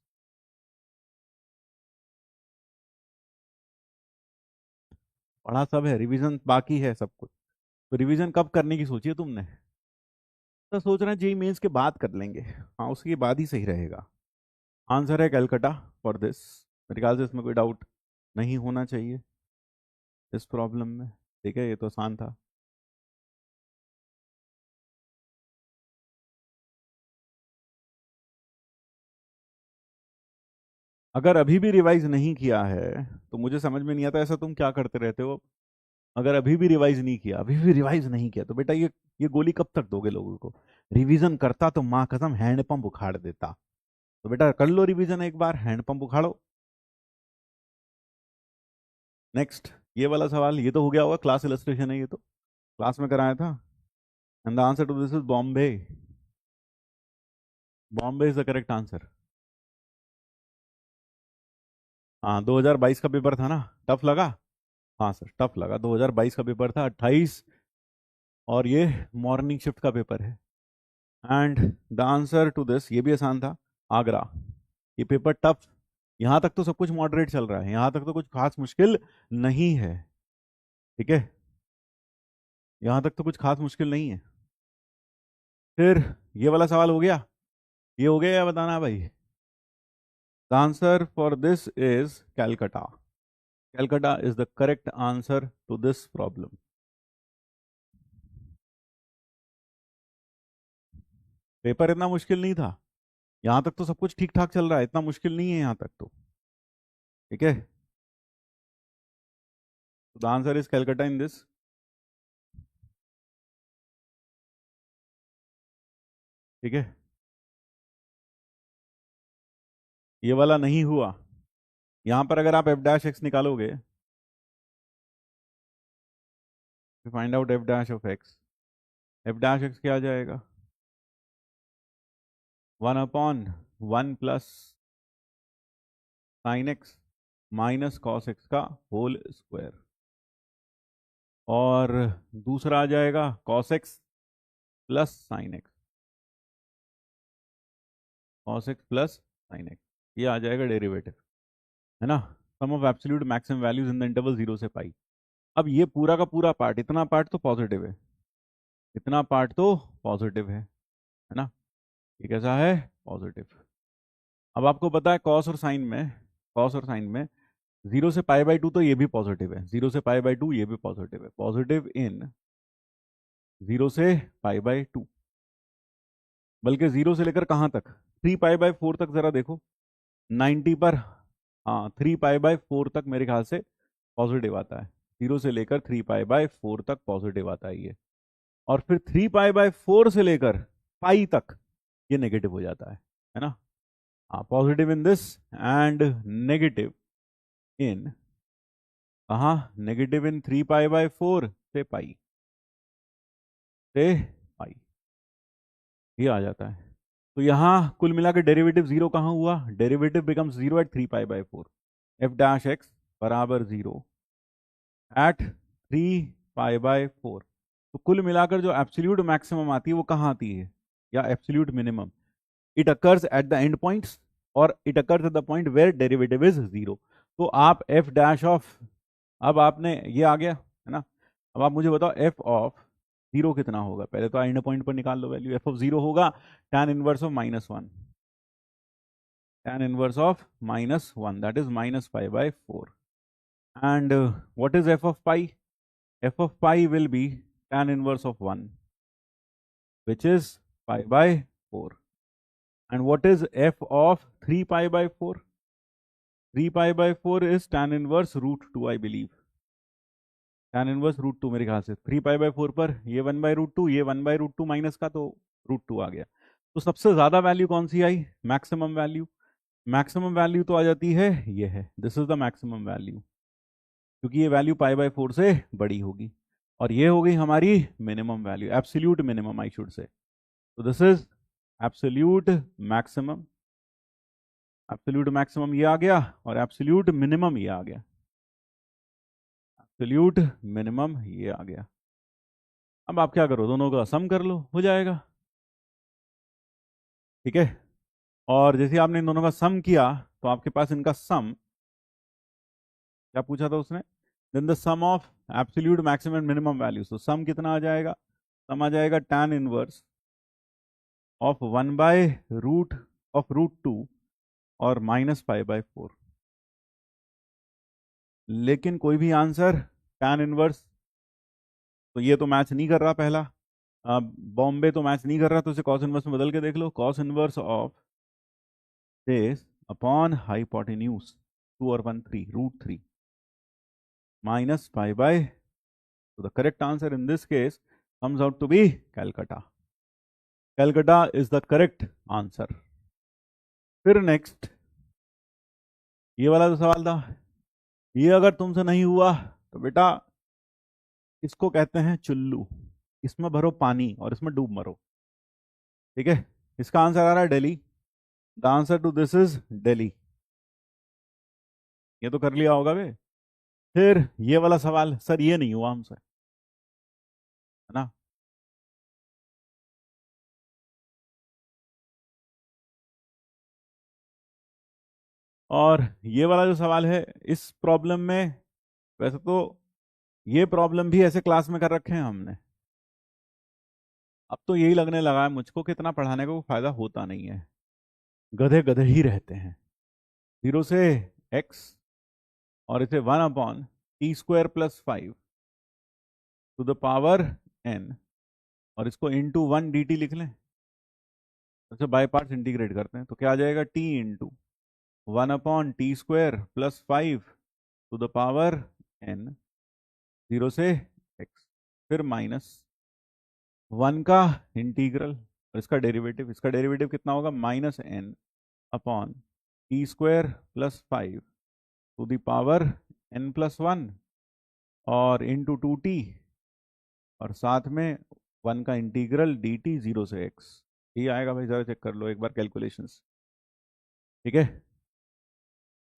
पढ़ा सब है, रिवीजन बाकी है सब कुछ। तो रिवीजन कब करने की सोची है तुमने? तो सोच रहे हैं जेई मेंस के बाद कर लेंगे, हाँ उसके बाद ही सही रहेगा। आंसर है कलकत्ता फॉर दिस। मेरे ख्याल से इसमें कोई डाउट नहीं होना चाहिए इस प्रॉब्लम में। ठीक है, ये तो आसान था। अगर अभी भी रिवाइज नहीं किया है तो मुझे समझ में नहीं आता ऐसा तुम क्या करते रहते हो। अगर अभी भी रिवाइज नहीं किया, अभी भी रिवाइज नहीं किया, तो बेटा ये गोली कब तक दोगे लोगों को? रिवीजन करता तो माँ कसम हैंडपंप उखाड़ देता। तो बेटा कर लो रिवीजन एक बार, हैंडपंप उखाड़ो। नेक्स्ट, ये वाला सवाल, ये तो हो गया होगा, क्लास इलस्ट्रेशन है ये तो, क्लास में कराया था। And the answer to this is Bombay. Bombay is the correct answer. हाँ 2022 का पेपर था ना, टफ लगा? हाँ सर टफ लगा, 2022 का पेपर था, 28, और ये मॉर्निंग शिफ्ट का पेपर है। And the answer to this, ये भी आसान था, आगरा। ये पेपर टफ, यहाँ तक तो सब कुछ मॉडरेट चल रहा है, यहाँ तक तो कुछ खास मुश्किल नहीं है। ठीक है, यहाँ तक तो कुछ खास मुश्किल नहीं है। फिर ये वाला सवाल हो गया, ये हो गया या बताना भाई? The answer for this is Calcutta. Calcutta is the correct answer to this problem. Paper इतना मुश्किल नहीं था, यहाँ तक तो सब कुछ ठीक ठाक चल रहा है, इतना मुश्किल नहीं है यहाँ तक तो। ठीक है, the answer is Calcutta in this. ठीक है, ये वाला नहीं हुआ। यहाँ पर अगर आप एफ डैश एक्स निकालोगे, find out F dash of X, F dash X क्या आ जाएगा? 1/1 plus sine X minus cos X का होल स्क्वायर, और दूसरा आ जाएगा cos X plus sine X, cos X plus sine X, ये आ जाएगा डेरिवेटिव, है ना। Sum of absolute maximum values in the interval 0 से पाई। अब ये पूरा का पूरा पार्ट, इतना पार्ट तो पॉजिटिव है, इतना पार्ट तो पॉजिटिव है ना, ये कैसा है? पॉजिटिव। अब आपको पता है कॉस और साइन में, कॉस और साइन में 0 से π/2 तो ये भी पॉजिटिव है, 0 से π/2 ये भी पॉजिटिव है, पॉजिटिव इन 0 से π/2। बल्कि 0 से लेकर कहाँ तक, 3π/4 तक जरा देखो, 90 पर, हाँ 3π/4 तक मेरे ख्याल से पॉजिटिव आता है, 0 से लेकर 3π/4 तक पॉजिटिव आता है ये। और फिर 3π/4 से लेकर पाई तक ये नेगेटिव हो जाता है ना। हाँ, positive in this and negative in कहाँ? नेगेटिव इन 3 पाई/4 से पाई, से पाई, ये आ जाता है। तो यहाँ कुल मिला के डेरिवेटिव जीरो कहाँ हुआ? डेरिवेटिव बिकम्स जीरो एट 3 पाई/4। एफ डैश एक्स बराबर जीरो एट 3 पाई/4। तो कुल मिलाकर जो एब्सोल्यूट मैक्सिमम आती है वो कहाँ आती है, या absolute minimum? It occurs at the end points, और it occurs at the point where derivative is zero. तो आप एफ डैश ऑफ, अब आपने ये आ गया है ना, अब आप मुझे बताओ एफ ऑफ जीरो कितना होगा? पहले तो एंड पॉइंट पर निकाल low value. F of zero होगा tan inverse of -1, tan inverse of -1, that is -5/4। And what is F of pi? f of pi will be tan inverse of 1, which is pi/4. And what is f of 3 pi/4? 3 pi/4 is tan inverse √2, I believe. tan inverse √2 मेरे ख्याल से। 3 pi/4 पर ये 1/√2, ये 1/√2 minus का, तो √2 आ गया। तो सबसे ज्यादा वैल्यू कौन सी आई? Maximum value. मैक्सिमम वैल्यू तो आ जाती है, ये है, this is the maximum value, क्योंकि ये वैल्यू pi/4 से बड़ी होगी। और ये हो गई हमारी minimum value, absolute minimum I should say. तो this is absolute maximum. Absolute maximum ये आ गया, और एब्सोल्यूट मिनिमम ये आ गया। एब्सोल्यूट मिनिमम ये आ गया। अब आप क्या करो, दोनों का सम कर लो, हो जाएगा। ठीक है। और जैसे आपने इन दोनों का सम किया, तो आपके पास इनका सम, क्या पूछा था उसने? Then the sum of absolute maximum and minimum values. तो सम कितना आ जाएगा? सम आ जाएगा tan इनवर्स ऑफ 1/√2 और -5/4। लेकिन कोई भी आंसर tan इनवर्स, तो ये तो मैच नहीं कर रहा पहला। बॉम्बे तो मैच नहीं कर रहा, तो इसे कॉस इनवर्स में बदल के देख लो। Cos inverse of this upon hypotenuse 2 और 1 3 √3 -5/, तो the correct answer in this case comes out to be Calcutta. Calcutta is the correct answer. फिर नेक्स्ट, ये वाला जो सवाल था, ये अगर तुमसे नहीं हुआ तो बेटा इसको कहते हैं चुल्लू। इसमें भरो पानी और इसमें डूब मरो। ठीक है। इसका आंसर आ रहा है Delhi. The answer to this is Delhi. ये तो कर लिया होगा बे। फिर ये वाला सवाल, सर ये नहीं हुआ हमसे, है ना? और ये वाला जो सवाल है, इस प्रॉब्लम में, वैसे तो ये प्रॉब्लम भी ऐसे क्लास में कर रखे हैं हमने। अब तो यही लगने लगा है मुझको कि इतना पढ़ाने का कोई फायदा होता नहीं है, गधे गधे ही रहते हैं। 0 से x, और इसे 1/t² + 5 to the power n, और इसको इंटू 1 dt लिख लें। तो बाय पार्ट्स इंटीग्रेट करते हैं, तो क्या आ जाएगा? t into 1/t² + 5 to the power n, 0 से x, फिर -1 का इंटीग्रल, और इसका डेरिवेटिव कितना होगा? -n/t² + 5 to the power n+1, और इंटू 2t, और साथ में 1 का इंटीग्रल dt 0 से x। ये आएगा भाई, जरा चेक कर लो एक बार कैलकुलेशंस। ठीक है।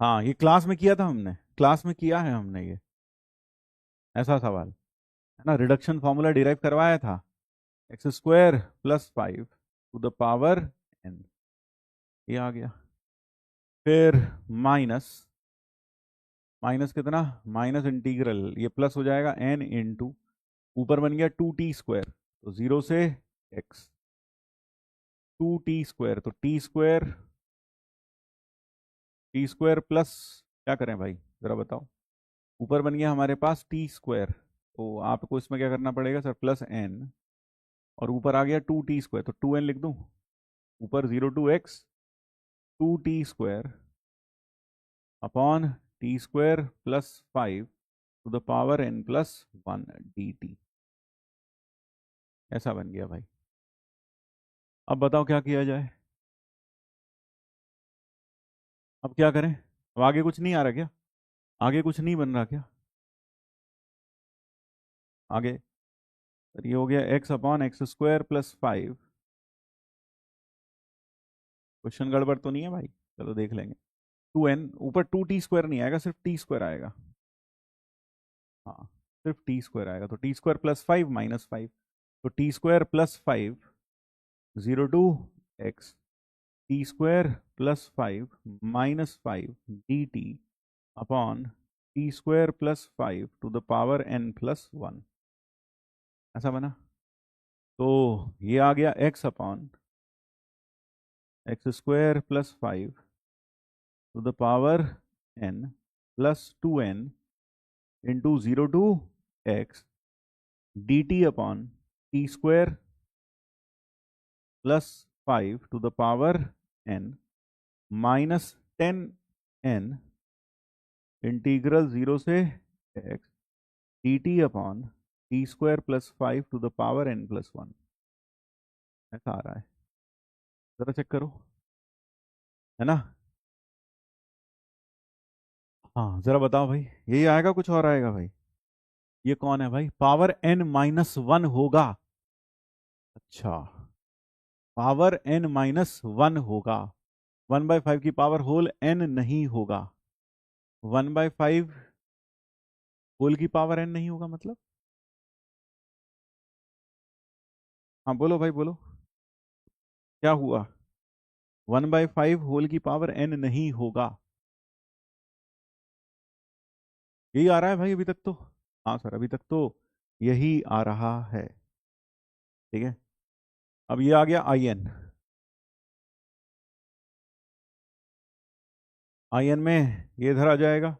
हाँ, ये क्लास में किया था हमने, क्लास में किया है हमने ये ऐसा सवाल, है ना? रिडक्शन फॉर्मूला डिराइव करवाया था। x² + 5 to the power n, ये आ गया। फिर माइनस, माइनस कितना? माइनस इंटीग्रल, ये प्लस हो जाएगा n इंटू, ऊपर बन गया 2t², तो 0 से x, 2t², तो t² प्लस, क्या करें भाई जरा बताओ? ऊपर बन गया हमारे पास t², तो आपको इसमें क्या करना पड़ेगा सर? +n, और ऊपर आ गया 2t², तो 2n लिख दूं। ऊपर 0 to x, 2t² upon t² + 5 to the power n+1 dt, ऐसा बन गया भाई। अब बताओ क्या किया जाए? अब क्या करें? अब आगे कुछ नहीं आ रहा क्या? आगे कुछ नहीं बन रहा क्या? आगे, तो ये हो गया x upon x square plus 5। Question गड़बड़ तो नहीं है भाई? चलो देख लेंगे। 2n, ऊपर 2t² नहीं आएगा, सिर्फ t² आएगा। हाँ, सिर्फ t² आएगा, तो t² प्लस 5 माइनस 5, तो t² plus 5, 0 to x, t² plus 5 minus 5 dt upon t² plus 5 to the power n plus 1, ऐसा बना। तो ये आ गया x upon x square plus 5 to the power n plus 2n into 0 to x dt upon t² plus 5 to the power n minus 10n integral 0 से x dt upon t² plus 5 to the power n plus 1, ऐसा आ रहा है। जरा check करो, है ना? हाँ, जरा बताओ भाई, यही आएगा कुछ और आएगा भाई? ये कौन है भाई? पावर n माइनस 1 होगा। अच्छा, पावर n माइनस 1 होगा, 1/5 की पावर होल n नहीं होगा। 1/5 होल की पावर n नहीं होगा मतलब? हाँ बोलो भाई बोलो, क्या हुआ? 1/5 होल की पावर n नहीं होगा, यही आ रहा है भाई अभी तक तो। हाँ सर, अभी तक तो यही आ रहा है। ठीक है, अब ये आ गया आई एन। आई एन में ये इधर आ जाएगा,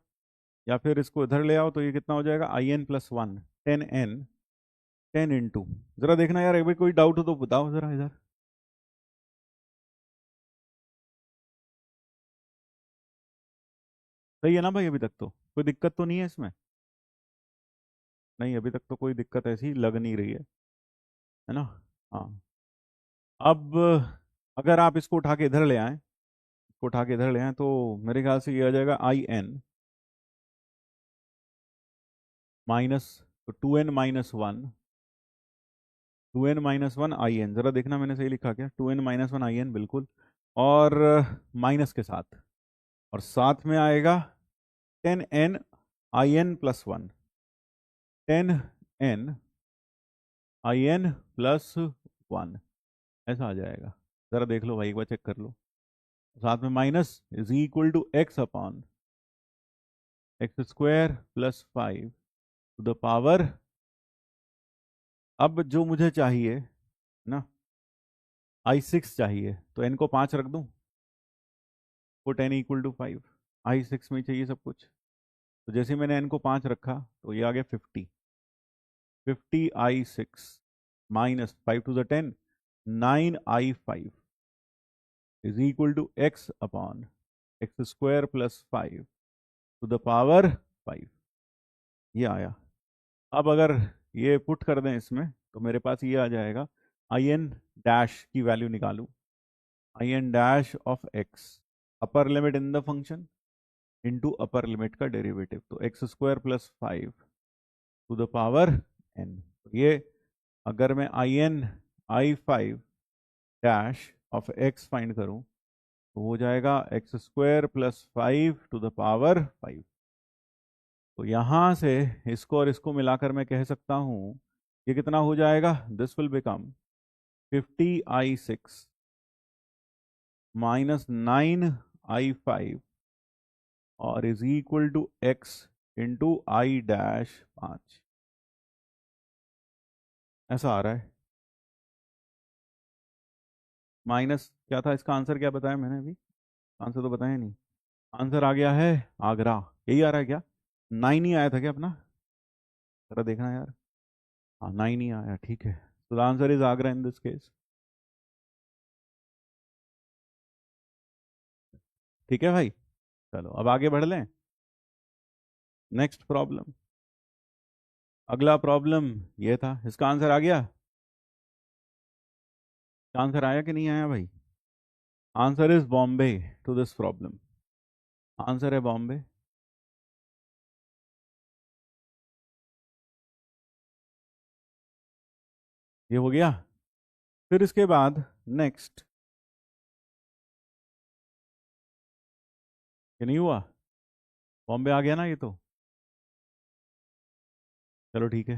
या फिर इसको इधर ले आओ, तो ये कितना हो जाएगा? I N plus 1, 10n, 10 into, जरा देखना यार, अभी कोई डाउट हो तो बताओ जरा इधर। सही है ना भाई? अभी तक तो कोई दिक्कत तो नहीं है इसमें? नहीं, अभी तक तो कोई दिक्कत ऐसी लग नहीं रही है ना? हाँ। अब अगर आप इसको उठा के इधर ले आए, इसको उठा के इधर ले आए, तो मेरे ख्याल से ये आ जाएगा आई एन माइनस, तो 2n-1, 2n-1 आई एन, जरा देखना मैंने सही लिखा क्या? 2n-1 आई एन, बिल्कुल। और माइनस के साथ, और साथ में आएगा 10n I N plus 1, 10n I N plus 1, ऐसा आ जाएगा। जरा देख लो भाई, एक बार चेक कर लो। साथ में minus is equal to x upon x square plus 5 to the power, अब जो मुझे चाहिए ना, I6 चाहिए, तो n को 5 रख दूं, put n equal to 5, I6 में चाहिए सब कुछ। तो जैसे मैंने n को 5 रखा, तो ये आ गया 50, 50I6 minus 5 to the 10, 9I5 is equal to x upon x square plus 5 to the power 5, ये आया। अब अगर ये पुट कर दें इसमें, तो मेरे पास ये आ जाएगा, आई एन डैश की वैल्यू निकालूं, I N dash of x, upper limit in the function into upper limit का डेरिवेटिव, तो x square plus 5 to the power n। ये अगर मैं I 5 dash of x find करूं, तो हो जाएगा x square plus 5 to the power 5। तो यहां से इसको और इसको मिलाकर मैं कह सकता हूं, ये कितना हो जाएगा? This will become 50I6 minus 9I5 और is equal to x into I dash 5, ऐसा आ रहा है। माइनस क्या था इसका आंसर? क्या बताया मैंने अभी? आंसर तो बताया नहीं। आंसर आ गया है आगरा, यही आ रहा है क्या? 9 ही आया था क्या अपना? जरा देखना यार। हाँ, 9 ही आया, ठीक है। तो the answer is Agra in this case. ठीक है भाई, चलो अब आगे बढ़ लें। नेक्स्ट प्रॉब्लम, अगला प्रॉब्लम ये था, इसका आंसर आ गया? आंसर आया कि नहीं आया भाई? Answer is Bombay to this problem, answer है बॉम्बे। ये हो गया। फिर इसके बाद नेक्स्ट, ये नहीं हुआ, बॉम्बे आ गया ना ये तो। चलो ठीक है।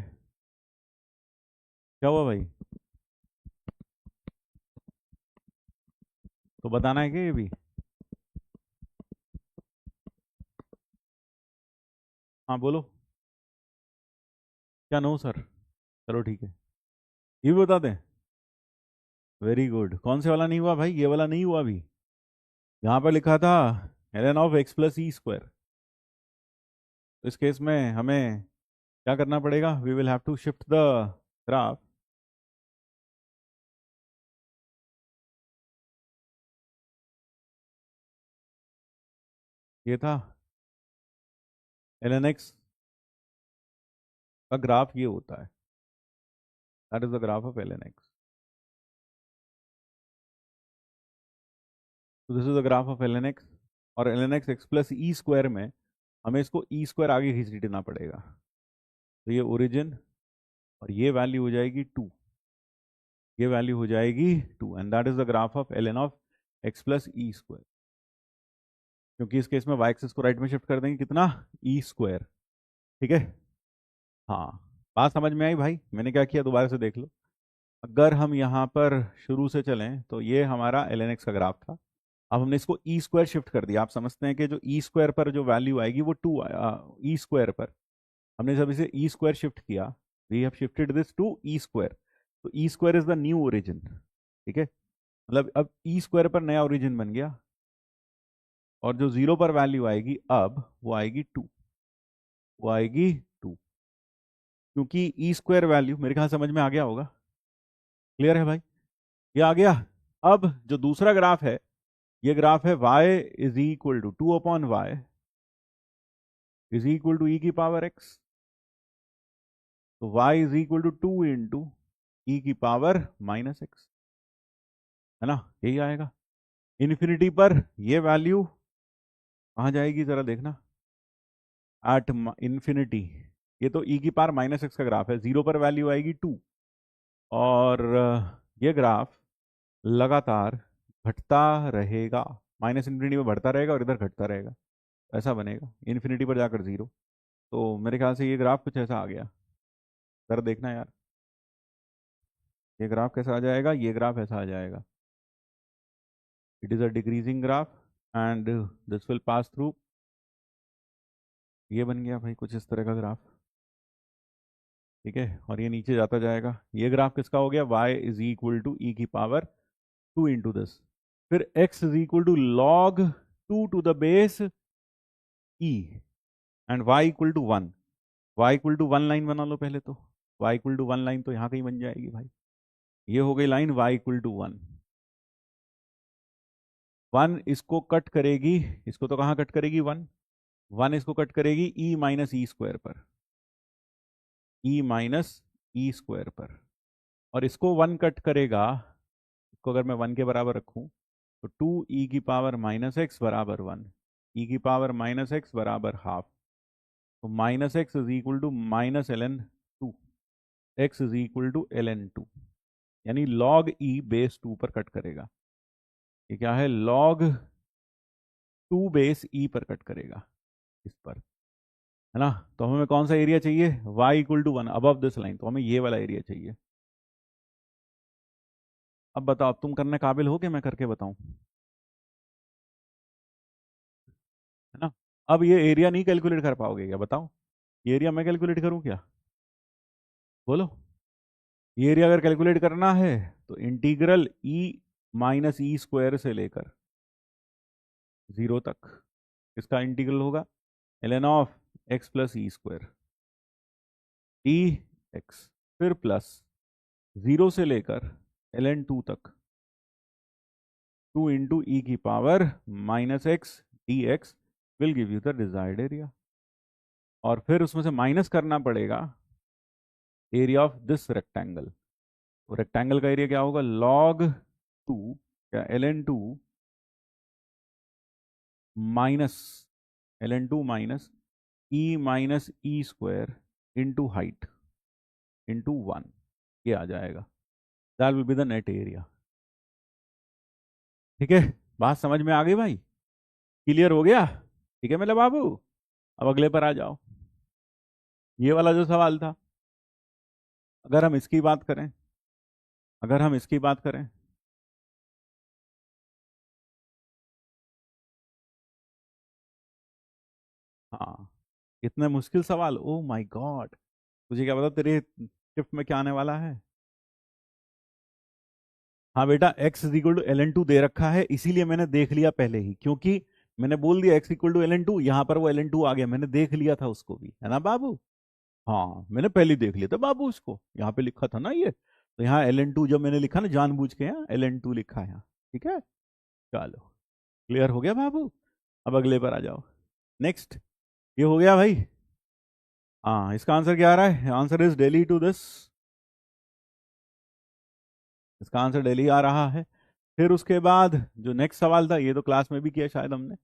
क्या हुआ भाई? तो बताना है कि ये भी। हाँ बोलो। क्या नो सर? चलो ठीक है, ये भी बता दें। Very good. कौन से वाला नहीं हुआ भाई? ये वाला नहीं हुआ अभी। यहाँ पर लिखा था ln of x plus e square. तो इस केस में हमें क्या करना पड़ेगा? We will have to shift the graph. ये था ln x का ग्राफ, ये होता है, that is the graph of ln x। तो this is the graph of ln x। और ln x plus e square में हमें इसको ई स्क्वायर आगे खींच देना पड़ेगा। तो ये ओरिजिन, और ये वैल्यू हो जाएगी 2, ये वैल्यू हो जाएगी 2, and that is the graph of ln of x plus e square. क्योंकि इस केस में y एक्सिस को राइट में शिफ्ट कर देंगे, कितना? E square. ठीक है। हाँ, बात समझ में आई भाई? मैंने क्या किया दोबारा से देख लो। अगर हम यहाँ पर शुरू से चलें तो ये हमारा ln x का ग्राफ था। अब हमने इसको ई स्क्वायर शिफ्ट कर दिया। आप समझते हैं कि जो ई स्क्वायर पर जो वैल्यू आएगी वो 2, ई स्क्वायर पर हमने जब इसे ई स्क्वायर शिफ्ट किया, we have shifted this to E square. तो E square is the new origin. ठीक है, मतलब अब ई स्क्वायर पर नया ओरिजिन बन गया, और जो जीरो पर वैल्यू आएगी अब वो आएगी 2, वो आएगी 2। क्योंकि ई स्क्वायर वैल्यू मेरे ख्याल समझ में आ गया होगा। क्लियर है भाई? ये आ गया। अब जो दूसरा ग्राफ है, ये ग्राफ है y is equal to 2 upon Y is equal to ई की पावर x। तो y is equal to 2 into E की पावर माइनस एक्स, है ना? यही आएगा। इन्फिनिटी पर ये वैल्यू कहाँ जाएगी जरा देखना, एट इन्फिनिटी। ये तो ई की पावर माइनस एक्स का ग्राफ है, जीरो पर वैल्यू आएगी 2, और ये ग्राफ लगातार घटता रहेगा, माइनस इन्फिनिटी में बढ़ता रहेगा और इधर घटता रहेगा, ऐसा बनेगा इन्फिनिटी पर जाकर जीरो। तो मेरे ख्याल से ये ग्राफ कुछ ऐसा आ गया। जरा देखना यार, ये ग्राफ कैसा आ जाएगा? ये ग्राफ ऐसा आ जाएगा। It is a decreasing graph and this will pass through. ये बन गया भाई कुछ इस तरह का ग्राफ। ठीक है, और ये नीचे जाता जाएगा। ये ग्राफ किसका हो गया? y इज इक्वल टू ई की पावर 2 इंटू दिस, फिर x is equal to log 2 to the base e, and y equal to 1। y equal to 1 line बना लो पहले तो। y इक्वल टू 1 लाइन तो यहाँ कहीं बन जाएगी भाई। ये हो गई लाइन y इक्वल टू 1। 1 इसको कट करेगी, इसको तो कहाँ कट करेगी? 1। 1 इसको कट करेगी e माइनस ई स्क्वायर पर, e माइनस ई स्क्वायर पर। और इसको 1 कट करेगा, इसको अगर मैं 1 के बराबर रखूं तो 2 ई की पावर माइनस एक्स बराबर 1, ई की पावर माइनस एक्स बराबर हाफ। तो minus x is equal to minus L N 2, x is equal to L N 2, यानी लॉग ई बेस 2 पर कट करेगा। ये क्या है? लॉग 2 बेस ई पर कट करेगा, इस पर, है ना? तो हमें कौन सा एरिया चाहिए? y equal to 1 above this line, तो हमें ये वाला एरिया चाहिए। अब बताओ, अब तुम करने काबिल हो कि मैं करके बताऊं? है ना? अब ये एरिया नहीं कैलकुलेट कर पाओगे क्या? बताओ, ये एरिया मैं कैलकुलेट करूं क्या? बोलो। ये एरिया अगर कैलकुलेट करना है तो integral E minus E square से लेकर जीरो तक इसका इंटीग्रल होगा, ln of x plus e square D x, फिर प्लस जीरो से लेकर ln 2 तक 2 इंटू ई की power minus x D x will give you the desired area. और फिर उसमें से माइनस करना पड़ेगा एरिया ऑफ दिस रेक्टेंगल। तो रेक्टेंगल का एरिया क्या होगा? लॉग 2 या ln 2 minus ln 2 minus E square into height into 1, ये आ जाएगा। That will be the net area. ठीक है, बात समझ में आ गई भाई? क्लियर हो गया? ठीक है मेरे बाबू, अब अगले पर आ जाओ। ये वाला जो सवाल था, अगर हम इसकी बात करें, अगर हम इसकी बात करें, हाँ, इतने मुश्किल सवाल, ओ माय गॉड। तुझे क्या पता तेरे शिफ्ट में क्या आने वाला है? हाँ बेटा, x is equal to L N two दे रखा है, इसीलिए मैंने देख लिया पहले ही, क्योंकि मैंने बोल दिया x equal to L N two, यहाँ पर वो एल एन टू आ गया, मैंने देख लिया था उसको भी, है ना बाबू? हाँ मैंने पहले ही देख लिया था बाबू, उसको यहाँ पे लिखा था ना ये, तो यहाँ एल एन टू जब मैंने लिखा ना जानबूझ के, यहाँ एल एन टू लिखा है यहाँ। ठीक है, चलो, क्लियर हो गया बाबू? अब अगले पर आ जाओ। नेक्स्ट, ये हो गया भाई। हाँ, इसका आंसर क्या आ रहा है? Answer is Delhi to this, इसका आंसर डेली आ रहा है। फिर उसके बाद जो नेक्स्ट सवाल था, ये तो क्लास में भी किया शायद हमने,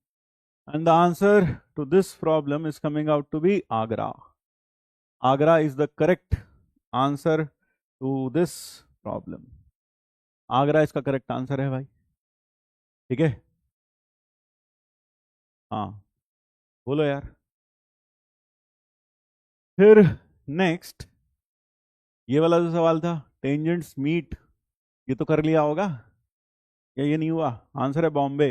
and the answer to this problem is coming out to be Agra. Agra is the correct answer to this problem. Agra इसका करेक्ट आंसर है भाई। ठीक है, हाँ, बोलो यार। फिर नेक्स्ट, ये वाला जो सवाल था, टेंजेंट्स मीट, ये तो कर लिया होगा, या ये नहीं हुआ? आंसर है बॉम्बे,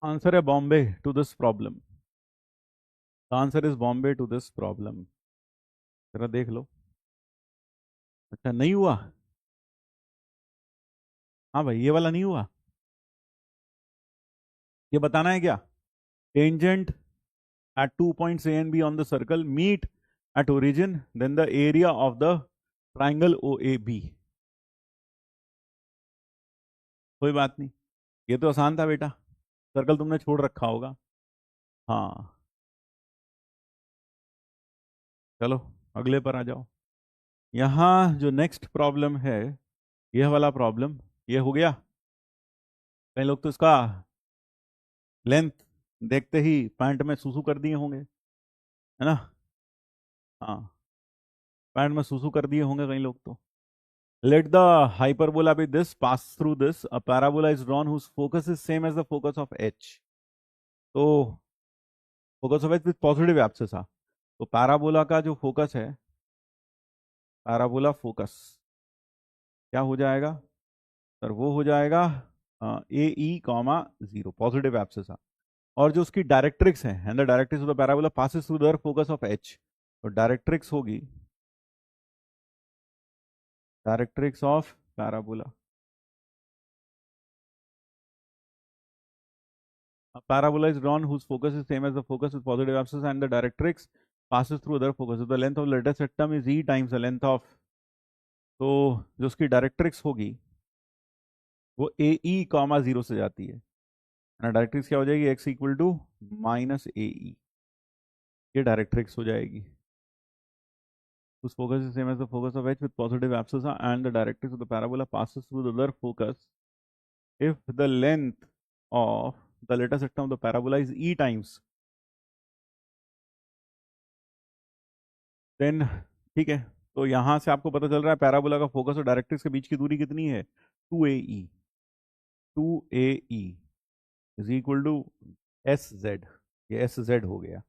आंसर है Bombay to this problem. Answer is Bombay to this problem. जरा देख लो। अच्छा, नहीं हुआ? हाँ भाई, ये वाला नहीं हुआ, ये बताना है क्या? Tangent at 2 points A and B on the circle meet at origin, then the area of the triangle OAB। कोई बात नहीं, ये तो आसान था बेटा, सर्कल तुमने छोड़ रखा होगा। हाँ, चलो अगले पर आ जाओ। यहाँ जो नेक्स्ट प्रॉब्लम है, यह वाला प्रॉब्लम, ये हो गया। कई लोग तो इसका लेंथ देखते ही पैंट में सूसू कर दिए होंगे, है ना? हाँ, पैंट में सूसू कर दिए होंगे कई लोग तो। Let the hyperbola be this, pass through this, a parabola is drawn whose focus is same as the focus of H। तो focus of H with positive axis था, तो पैराबोला का जो फोकस है, पैराबोला फोकस क्या हो जाएगा sir? वो हो जाएगा ए ई कॉमा जीरो, पॉजिटिव एक्सिस था। और जो उसकी डायरेक्ट्रिक्स है, and the directrix of the parabola passes through the focus of H, तो डायरेक्ट्रिक्स होगी, directrix of parabola, a parabola is drawn whose focus is same as the focus with positive axis and the directrix passes through other focus. So the length of the lattice septum is e times the length of, तो जो उसकी directrix होगी वो ए ई comma zero से जाती है ना। Directrix क्या हो जाएगी? X equal to minus A ई, ये डायरेक्ट्रिक्स हो जाएगी। whose focus is same as the focus of h with positive abscissa and the directrix of the parabola passes through the other focus if the length of the lattice septum of the parabola is e times, then ठीक है। तो यहां से आपको पता चल रहा है पैराबोला का फोकस और डायरेक्ट्रिक्स के बीच की दूरी कितनी है? 2AE, 2AE is equal to S Z, ये एस जेड हो गया।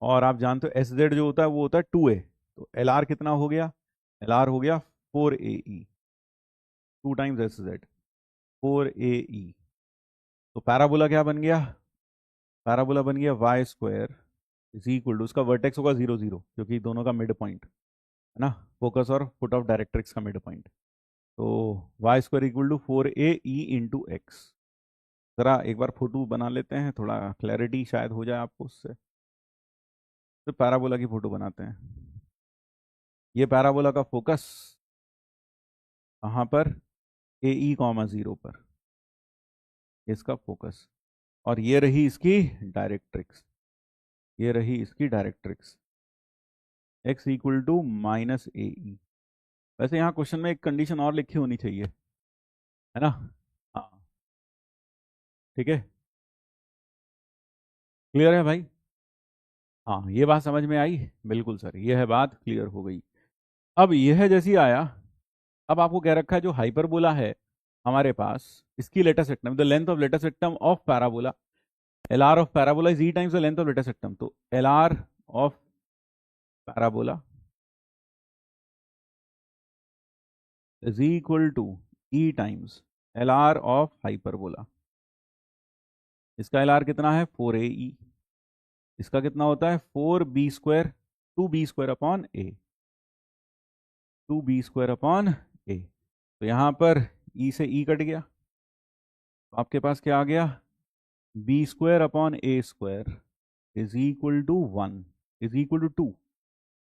और आप जानते हो एस जेड जो होता है वो होता है 2A, तो एल आर कितना हो गया? एल आर हो गया 4AE, 2 times S Z, 4AE। तो पैराबोला क्या बन गया? पैराबोला बन गया Y square is equal to, उसका वर्टेक्स होगा 0 0, क्योंकि दोनों का मिड पॉइंट है ना, फोकस और फुट ऑफ डायरेक्ट्रिक्स का मिड पॉइंट। तो Y square equal to 4AE into x. ज़रा एक बार फोटो बना लेते हैं, थोड़ा क्लैरिटी शायद हो जाए आपको उससे। तो पैराबोला की फोटो बनाते हैं। ये पैराबोला का फोकस कहाँ पर? ए ई कॉमा जीरो पर, इसका फोकस। और ये रही इसकी डायरेक्ट्रिक्स, ये रही इसकी directrix, X equal to minus A E. वैसे यहाँ क्वेश्चन में एक कंडीशन और लिखी होनी चाहिए, है ना? हाँ, ठीक है, क्लियर है भाई? हाँ, ये बात समझ में आई? बिल्कुल सर, ये है बात क्लियर हो गई। अब यह जैसी आया, अब आपको कह रखा है जो हाइपरबोला है हमारे पास, इसकी latus rectum, the length of latus rectum of parabola, L R of parabola is E times the length of latus rectum. तो L R of parabola is equal to E times L R of hyperbola. इसका L R कितना है 4AE, इसका कितना होता है 4B², 2B² upon ए, 2B² upon ए। तो यहाँ पर ई से ई कट गया, तो आपके पास क्या आ गया, B² upon A² is equal to 1 is equal to 2।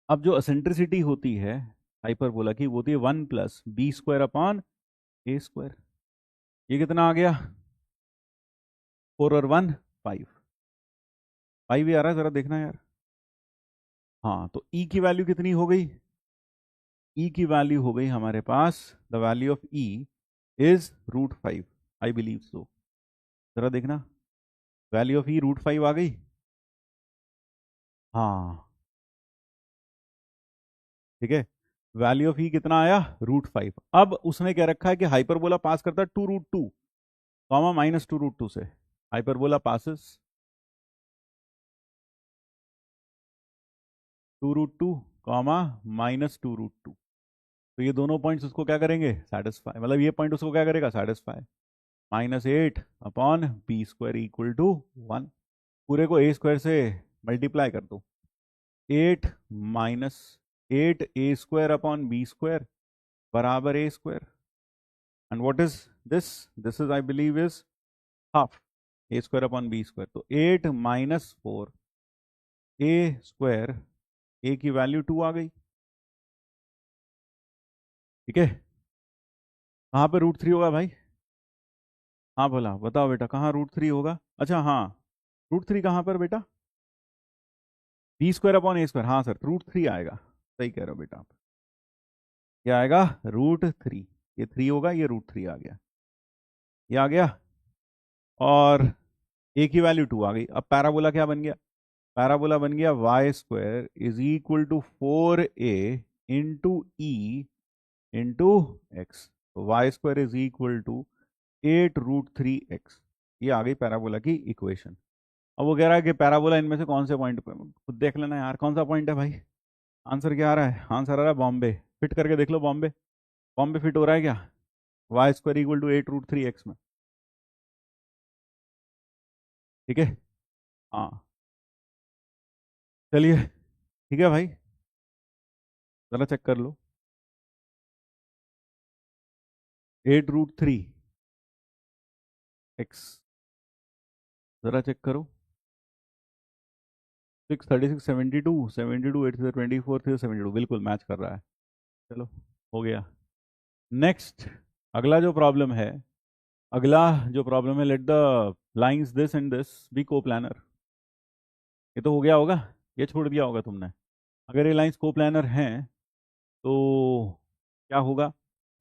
अब जो एसेंट्रिसिटी होती है हाइपरबोला की वो होती है 1 प्लस B² अपॉन A²। ये कितना आ गया 4 और 1 5, 5 ही आ रहा है, जरा देखना यार। हाँ, तो ई की वैल्यू कितनी हो गई, ई की वैल्यू हो गई हमारे पास, the value of E is √5, I believe so. जरा देखना, वैल्यू ऑफ ई √5 आ गई। हाँ ठीक है, वैल्यू ऑफ ई कितना आया √5। अब उसने क्या रखा है कि हाइपरबोला पास करता है 2√2 कॉमा -2√2 से। Hyperbola passes 2√2 comma -2√2। तो ये दोनों पॉइंट्स उसको क्या करेंगे सेटिस्फाई, मतलब ये पॉइंट उसको क्या करेगा satisfy. -8 upon B² equal to 1। पूरे को A² से मल्टीप्लाई कर दो, 8 माइनस 8A² अपॉन B² बराबर A²। And what is this, this is I believe is half A² upon B²। तो 8 माइनस 4 A², ए की वैल्यू 2 आ गई। ठीक है, कहाँ पे √3 होगा भाई, हाँ बोला बताओ बेटा कहाँ √3 होगा। अच्छा हाँ, √3 कहाँ पर बेटा, B² अपॉन A², हाँ सर √3 आएगा, सही कह रहे हो बेटा आप। क्या आएगा √3, ये 3 होगा, ये √3 आ गया, ये आ गया। और ए की वैल्यू 2 आ गई। अब पैराबोला क्या बन गया, पैराबोला बन गया y² is equal to 4A into e into x. तो y² is equal to 8√3x। ये आ गई पैराबोला की इक्वेशन। अब वो कह रहा है कि पैराबोला इनमें से कौन से पॉइंट पे, खुद देख लेना यार कौन सा पॉइंट है भाई। आंसर क्या आ रहा है, आंसर आ रहा है बॉम्बे। फिट करके देख लो बॉम्बे, बॉम्बे फिट हो रहा है क्या y² इक्वल टू 8√3x में। ठीक है, हाँ चलिए ठीक है भाई, जरा चेक कर लो 8√3x, जरा चेक करो 636 72 8 से 24 से 72, बिल्कुल मैच कर रहा है। चलो हो गया। नेक्स्ट, अगला जो प्रॉब्लम है, अगला जो प्रॉब्लम है, let the lines this and this be coplanar. ये तो हो गया होगा, ये छोड़ दिया होगा तुमने। अगर ये लाइंस कोप्लानर हैं तो क्या होगा,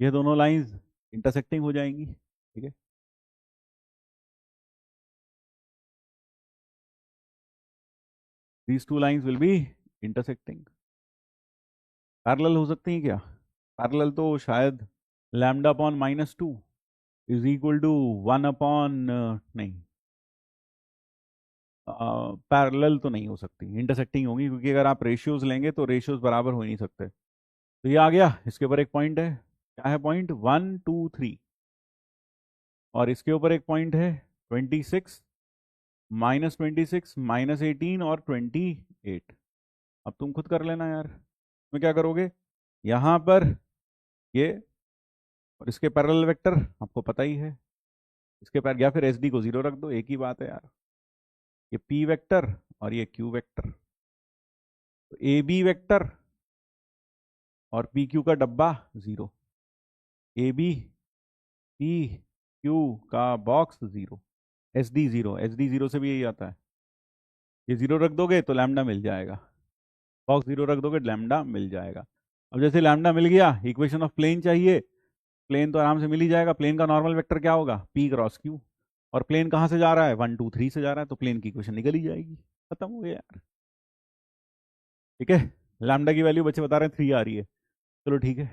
ये दोनों लाइंस इंटरसेक्टिंग हो जाएंगी। ठीक है, these two lines will be intersecting. Parallel हो सकती हैं क्या, पैरेलल तो शायद lambda upon -2 is equal to 1 upon, नहीं पैरेलल तो नहीं हो सकती, इंटरसेक्टिंग होंगी, क्योंकि अगर आप रेशियोज लेंगे तो रेशियोज बराबर हो ही नहीं सकते। तो ये आ गया, इसके ऊपर एक पॉइंट है, क्या है पॉइंट 1 2 3, और इसके ऊपर एक पॉइंट है 26 -26 -18 और 28। अब तुम खुद कर लेना यार, तुम्हें क्या करोगे, यहाँ पर ये और इसके पैरेलल वेक्टर आपको पता ही है, इसके पैर, या फिर एस डी को 0 रख दो, एक ही बात है यार। ये पी वेक्टर और ये क्यू वेक्टर, तो ए बी वेक्टर और पी क्यू का डब्बा 0, ए बी पी क्यू का box 0, S D 0, S D 0 से भी यही आता है। ये 0 रख दोगे तो लैम्डा मिल जाएगा, बॉक्स 0 रख दोगे लैम्डा मिल जाएगा। अब जैसे लैम्डा मिल गया, इक्वेशन ऑफ प्लेन चाहिए, प्लेन तो आराम से मिल ही जाएगा। प्लेन का नॉर्मल वेक्टर क्या होगा पी क्रॉस क्यू, और प्लेन कहाँ से जा रहा है 1 2 3 से जा रहा है, तो प्लेन की इक्वेशन निकल ही जाएगी, खत्म हो गया यार। ठीक है, लैम्डा की वैल्यू बच्चे बता रहे हैं 3 आ रही है, चलो ठीक है,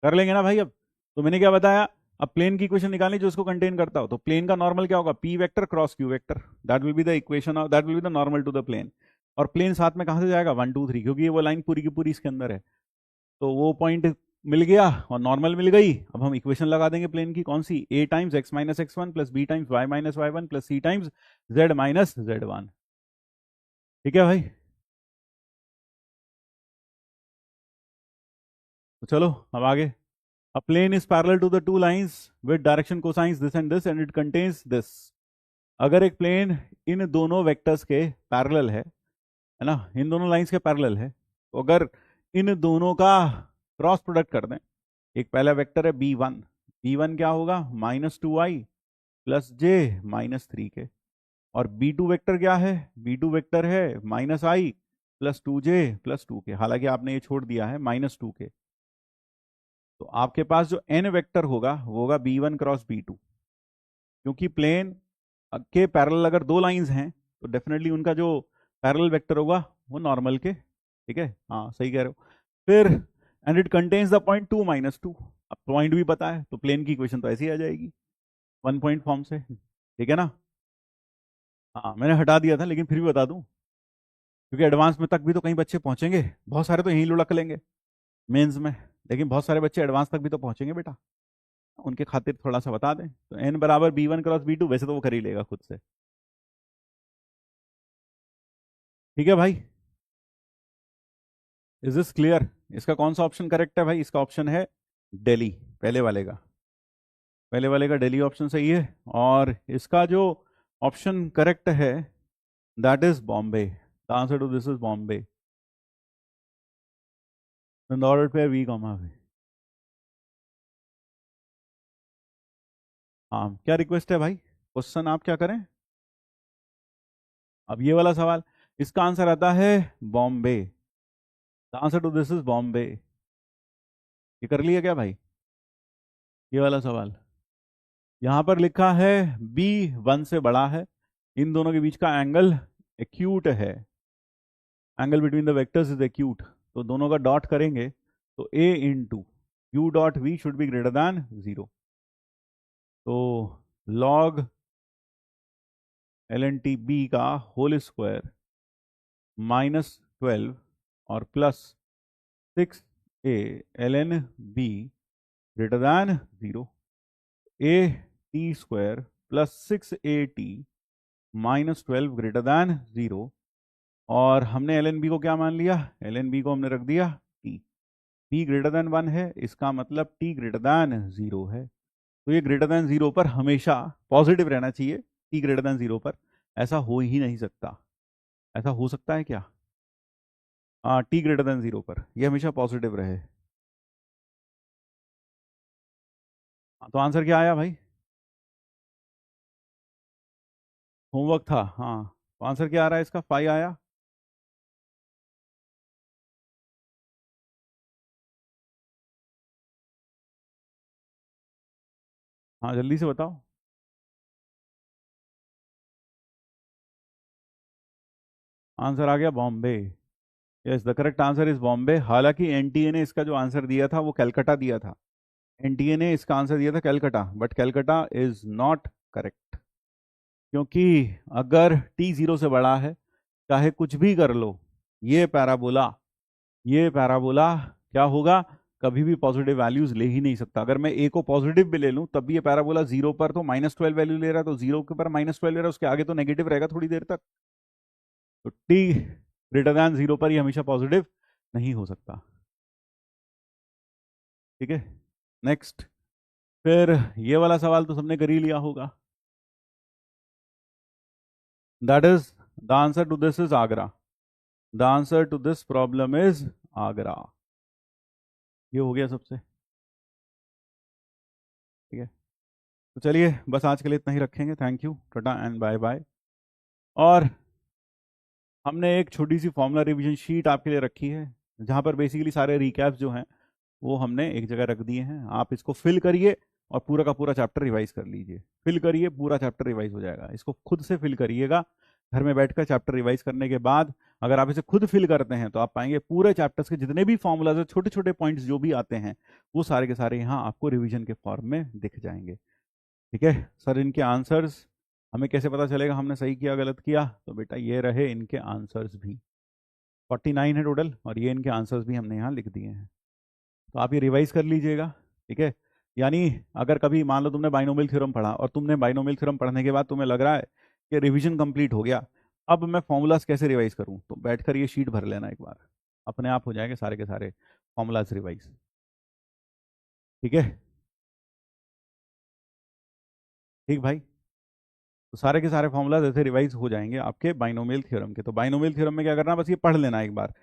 कर लेंगे ना भाई। अब तो मैंने क्या बताया, अब प्लेन की इक्वेशन निकालनी जो उसको कंटेन करता हो, तो प्लेन का नॉर्मल क्या होगा, P vector cross Q vector, that will be the equation of, that will be the normal to the plane. और प्लेन साथ में कहां से जाएगा, 1 2 3, क्योंकि ये वो लाइन पूरी की पूरी इसके अंदर है। तो वो पॉइंट मिल गया और नॉर्मल मिल गई। अब हम इक्वेशन लगा देंगे प्लेन की, कौन सी, a times x minus x1 plus b times y minus y1 plus c times z minus z1। ठीक है भाई। तो चलो अब आगे। A plane is parallel to the two lines with direction cosines this and this and it contains this। अगर एक plane इन दोनों वेक्टर्स के पैरेलल है ना, इन दोनों लाइंस के पैरेलल है, तो अगर इन दोनों का क्रॉस प्रोडक्ट कर दें, एक पहला वेक्टर है b1, b1 क्या होगा, -2i प्लस जे -3k, और b2 वेक्टर क्या है, b2 वेक्टर है -i plus 2j plus 2k, हालांकि आपने ये छोड़ दिया है -2k। तो आपके पास जो n वेक्टर होगा वो होगा b1 क्रॉस b2, क्योंकि प्लेन के पैरेलल अगर दो लाइंस हैं तो डेफिनेटली उनका जो पैरेलल वेक्टर होगा वो नॉर्मल के, ठीक है, हाँ सही कह रहे हो। फिर and it contains the point 2 -2, अब पॉइंट भी पता है तो प्लेन की इक्वेशन तो ऐसी आ जाएगी 1 पॉइंट फॉर्म से, ठीक है ना। हाँ मैंने हटा दिया था लेकिन फिर भी बता दूं, क्योंकि एडवांस में तक भी तो कई बच्चे पहुंचेंगे, बहुत सारे तो यहीं लुढ़क लेंगे मेंस में, लेकिन बहुत सारे बच्चे एडवांस तक भी तो पहुंचेंगे बेटा, उनके खातिर थोड़ा सा बता दें। तो n बराबर b1 क्रॉस b2, वैसे तो वो कर ही लेगा खुद से, ठीक है भाई। Is this clear. इसका कौन सा ऑप्शन करेक्ट है भाई, इसका ऑप्शन है दिल्ली, पहले वाले का, पहले वाले का दिल्ली ऑप्शन सही है। और इसका जो ऑप्शन करेक्ट है that is Bombay, the answer to this is Bombay, in order पे वी कॉमा वी। हाँ क्या रिक्वेस्ट है भाई, क्वेश्चन आप क्या करें। अब ये वाला सवाल, इसका आंसर आता है Bombay, the answer to this is Bombay. ये कर लिया क्या भाई, ये वाला सवाल। यहां पर लिखा है बी 1 से बड़ा है, इन दोनों के बीच का एंगल एक्यूट है, angle between the vectors is acute, तो दोनों का डॉट करेंगे तो a into u dot v should be greater than 0। तो log ln t b का होल स्क्वायर -12 और plus 6a ln b greater than 0, a t square plus 6at -12 greater than 0, और हमने एल एन बी को क्या मान लिया, L N B को हमने रख दिया टी, टी ग्रेटर देन 1 है, इसका मतलब टी ग्रेटर देन 0 है। तो ये ग्रेटर देन 0 पर हमेशा पॉजिटिव रहना चाहिए, टी ग्रेटर देन 0 पर, ऐसा हो ही नहीं सकता, ऐसा हो सकता है क्या, हाँ टी ग्रेटर देन 0 पर ये हमेशा पॉजिटिव रहे। तो आंसर क्या आया भाई, होमवर्क था, हाँ तो आंसर क्या आ रहा है इसका, 5 आया। हाँ जल्दी से बताओ। आंसर आ गया Bombay, yes the correct answer is Bombay. हालांकि एनटीए ने इसका जो आंसर दिया था वो कैलकाटा दिया था, एनटीए ने इसका आंसर दिया था Calcutta, but Calcutta is not correct, क्योंकि अगर टी 0 से बड़ा है, चाहे कुछ भी कर लो, ये पैराबोला, ये पैराबोला क्या होगा, कभी भी पॉजिटिव वैल्यूज ले ही नहीं सकता। अगर मैं ए को पॉजिटिव भी ले लूं तब भी ये पैराबोला 0 पर तो -12 वैल्यू ले रहा है, तो 0 के पर -12 ले रहा है, उसके आगे तो नेगेटिव रहेगा थोड़ी देर तक, तो टी ग्रेटर दैन 0 पर ही हमेशा पॉजिटिव नहीं हो सकता, ठीक है। नेक्स्ट, फिर ये वाला सवाल तो सबने कर ही लिया होगा, that is the answer to this is Agra, the answer to this problem is Agra, ये हो गया सबसे, ठीक है। तो चलिए बस आज के लिए इतना ही रखेंगे, thank you, tata and bye bye. और हमने एक छोटी सी फॉर्मूला रिवीजन शीट आपके लिए रखी है, जहाँ पर बेसिकली सारे रिकैप्स जो हैं वो हमने एक जगह रख दिए हैं, आप इसको फिल करिए और पूरा का पूरा चैप्टर रिवाइज कर लीजिए, फिल करिए पूरा चैप्टर रिवाइज हो जाएगा, इसको खुद से फिल करिएगा, घर में बैठकर चैप्टर रिवाइज करने के बाद अगर आप इसे खुद फिल करते हैं तो आप पाएंगे पूरे चैप्टर्स के जितने भी फॉर्मूलाज है, छोटे छोटे पॉइंट्स जो भी आते हैं, वो सारे के सारे यहाँ आपको रिवीजन के फॉर्म में दिख जाएंगे। ठीक है सर, इनके आंसर्स हमें कैसे पता चलेगा हमने सही किया गलत किया? तो बेटा ये रहे इनके आंसर्स भी, 49 है टोटल, और ये इनके आंसर्स भी हमने यहाँ लिख दिए हैं। तो आप ये रिवाइज कर लीजिएगा। ठीक है, यानी अगर कभी मान लो तुमने बाइनोमियल थ्योरम पढ़ा और तुमने बाइनोमियल थ्योरम पढ़ने के बाद तुम्हें लग रहा है कि रिवीजन कंप्लीट हो गया, अब मैं फॉर्मूलाज कैसे रिवाइज करूं, तो बैठकर ये शीट भर लेना एक बार, अपने आप हो जाएंगे सारे के सारे फॉर्मूलाज रिवाइज। ठीक है, ठीक भाई, तो सारे के सारे फॉर्मूलाज ऐसे रिवाइज हो जाएंगे आपके बाइनोमियल थ्योरम के। तो बाइनोमियल थ्योरम में क्या करना है, बस ये पढ़ लेना एक बार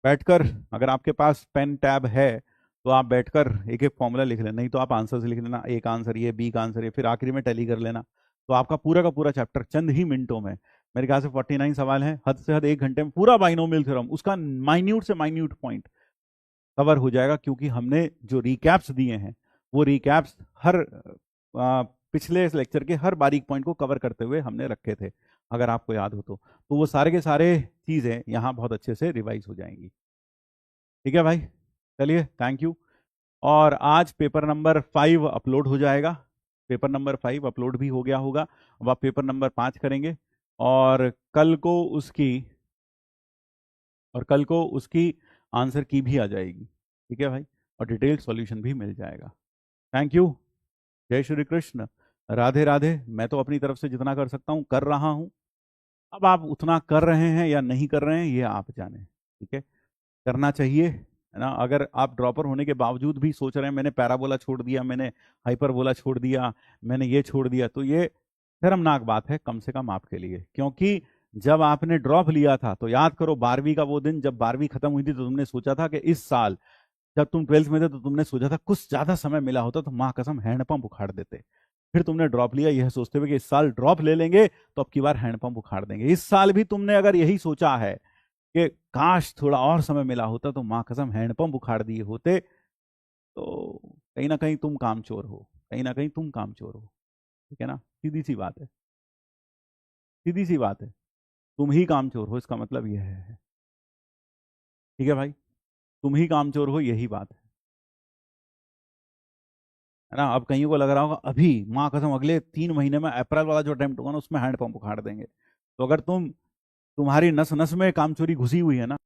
बैठकर। अगर आपके पास पेन टैब है तो आप बैठकर एक एक फॉर्मूला लिख लेना, नहीं तो आप आंसर्स लिख लेना, ए का आंसर ये, बी का आंसर ये, फिर आखिरी में टैली कर लेना। तो आपका पूरा का पूरा चैप्टर चंद ही मिनटों में, मेरे ख्याल से 49 सवाल हैं, हद से हद 1 घंटे में पूरा बाइनोमियल थ्योरम उसका माइन्यूट से माइन्यूट पॉइंट कवर हो जाएगा, क्योंकि हमने जो रिकैप्स दिए हैं वो रिकैप्स हर पिछले लेक्चर के हर बारीक पॉइंट को कवर करते हुए हमने रखे थे, अगर आपको याद हो तो वो सारे के सारे चीज़ें यहाँ बहुत अच्छे से रिवाइज हो जाएंगी। ठीक है भाई, चलिए थैंक यू। और आज पेपर नंबर 5 अपलोड हो जाएगा, पेपर नंबर 5 अपलोड भी हो गया होगा। अब आप पेपर नंबर 5 करेंगे और कल को उसकी आंसर की भी आ जाएगी। ठीक है भाई, और डिटेल्ड सॉल्यूशन भी मिल जाएगा। थैंक यू, जय श्री कृष्ण, राधे राधे। मैं तो अपनी तरफ से जितना कर सकता हूँ कर रहा हूँ, अब आप उतना कर रहे हैं या नहीं कर रहे हैं ये आप जाने। ठीक है, करना चाहिए, है ना। अगर आप ड्रॉपर होने के बावजूद भी सोच रहे हैं मैंने पैराबोला छोड़ दिया, मैंने हाइपरबोला छोड़ दिया, मैंने ये छोड़ दिया, तो ये शर्मनाक बात है कम से कम आपके लिए। क्योंकि जब आपने ड्रॉप लिया था तो याद करो 12वीं का वो दिन, जब 12वीं खत्म हुई थी तो तुमने सोचा था कि इस साल, जब तुम 12th में थे तो तुमने सोचा था कुछ ज्यादा समय मिला होता तो माँ कसम हैंडपंप उखाड़ देते। फिर तुमने ड्रॉप लिया यह सोचते हुए कि इस साल ड्रॉप ले लेंगे तो अब की बार हैंडपंप उखाड़ देंगे। इस साल भी तुमने अगर यही सोचा है कि काश थोड़ा और समय मिला होता तो माँ कसम हैंडपंप उखाड़ दिए होते, तो कहीं ना कहीं तुम कामचोर हो, कहीं ना कहीं तुम कामचोर हो। ठीक है ना, सीधी सी बात है, सीधी सी बात है, तुम ही कामचोर हो, इसका मतलब यह है। ठीक है भाई, तुम ही कामचोर हो, यही बात है ना। अब कहीं को लग रहा होगा अभी माँ कसम अगले 3 महीने में अप्रैल वाला जो अटेम्प्ट होगा ना उसमें हैंडपंप उखाड़ देंगे, तो अगर तुम्हारी नस नस में कामचोरी घुसी हुई है ना,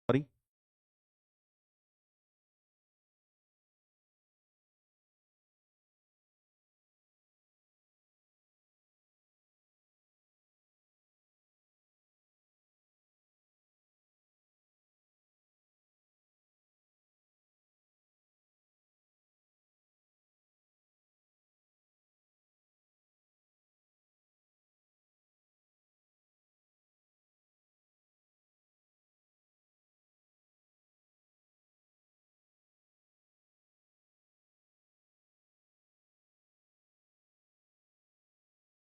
सॉरी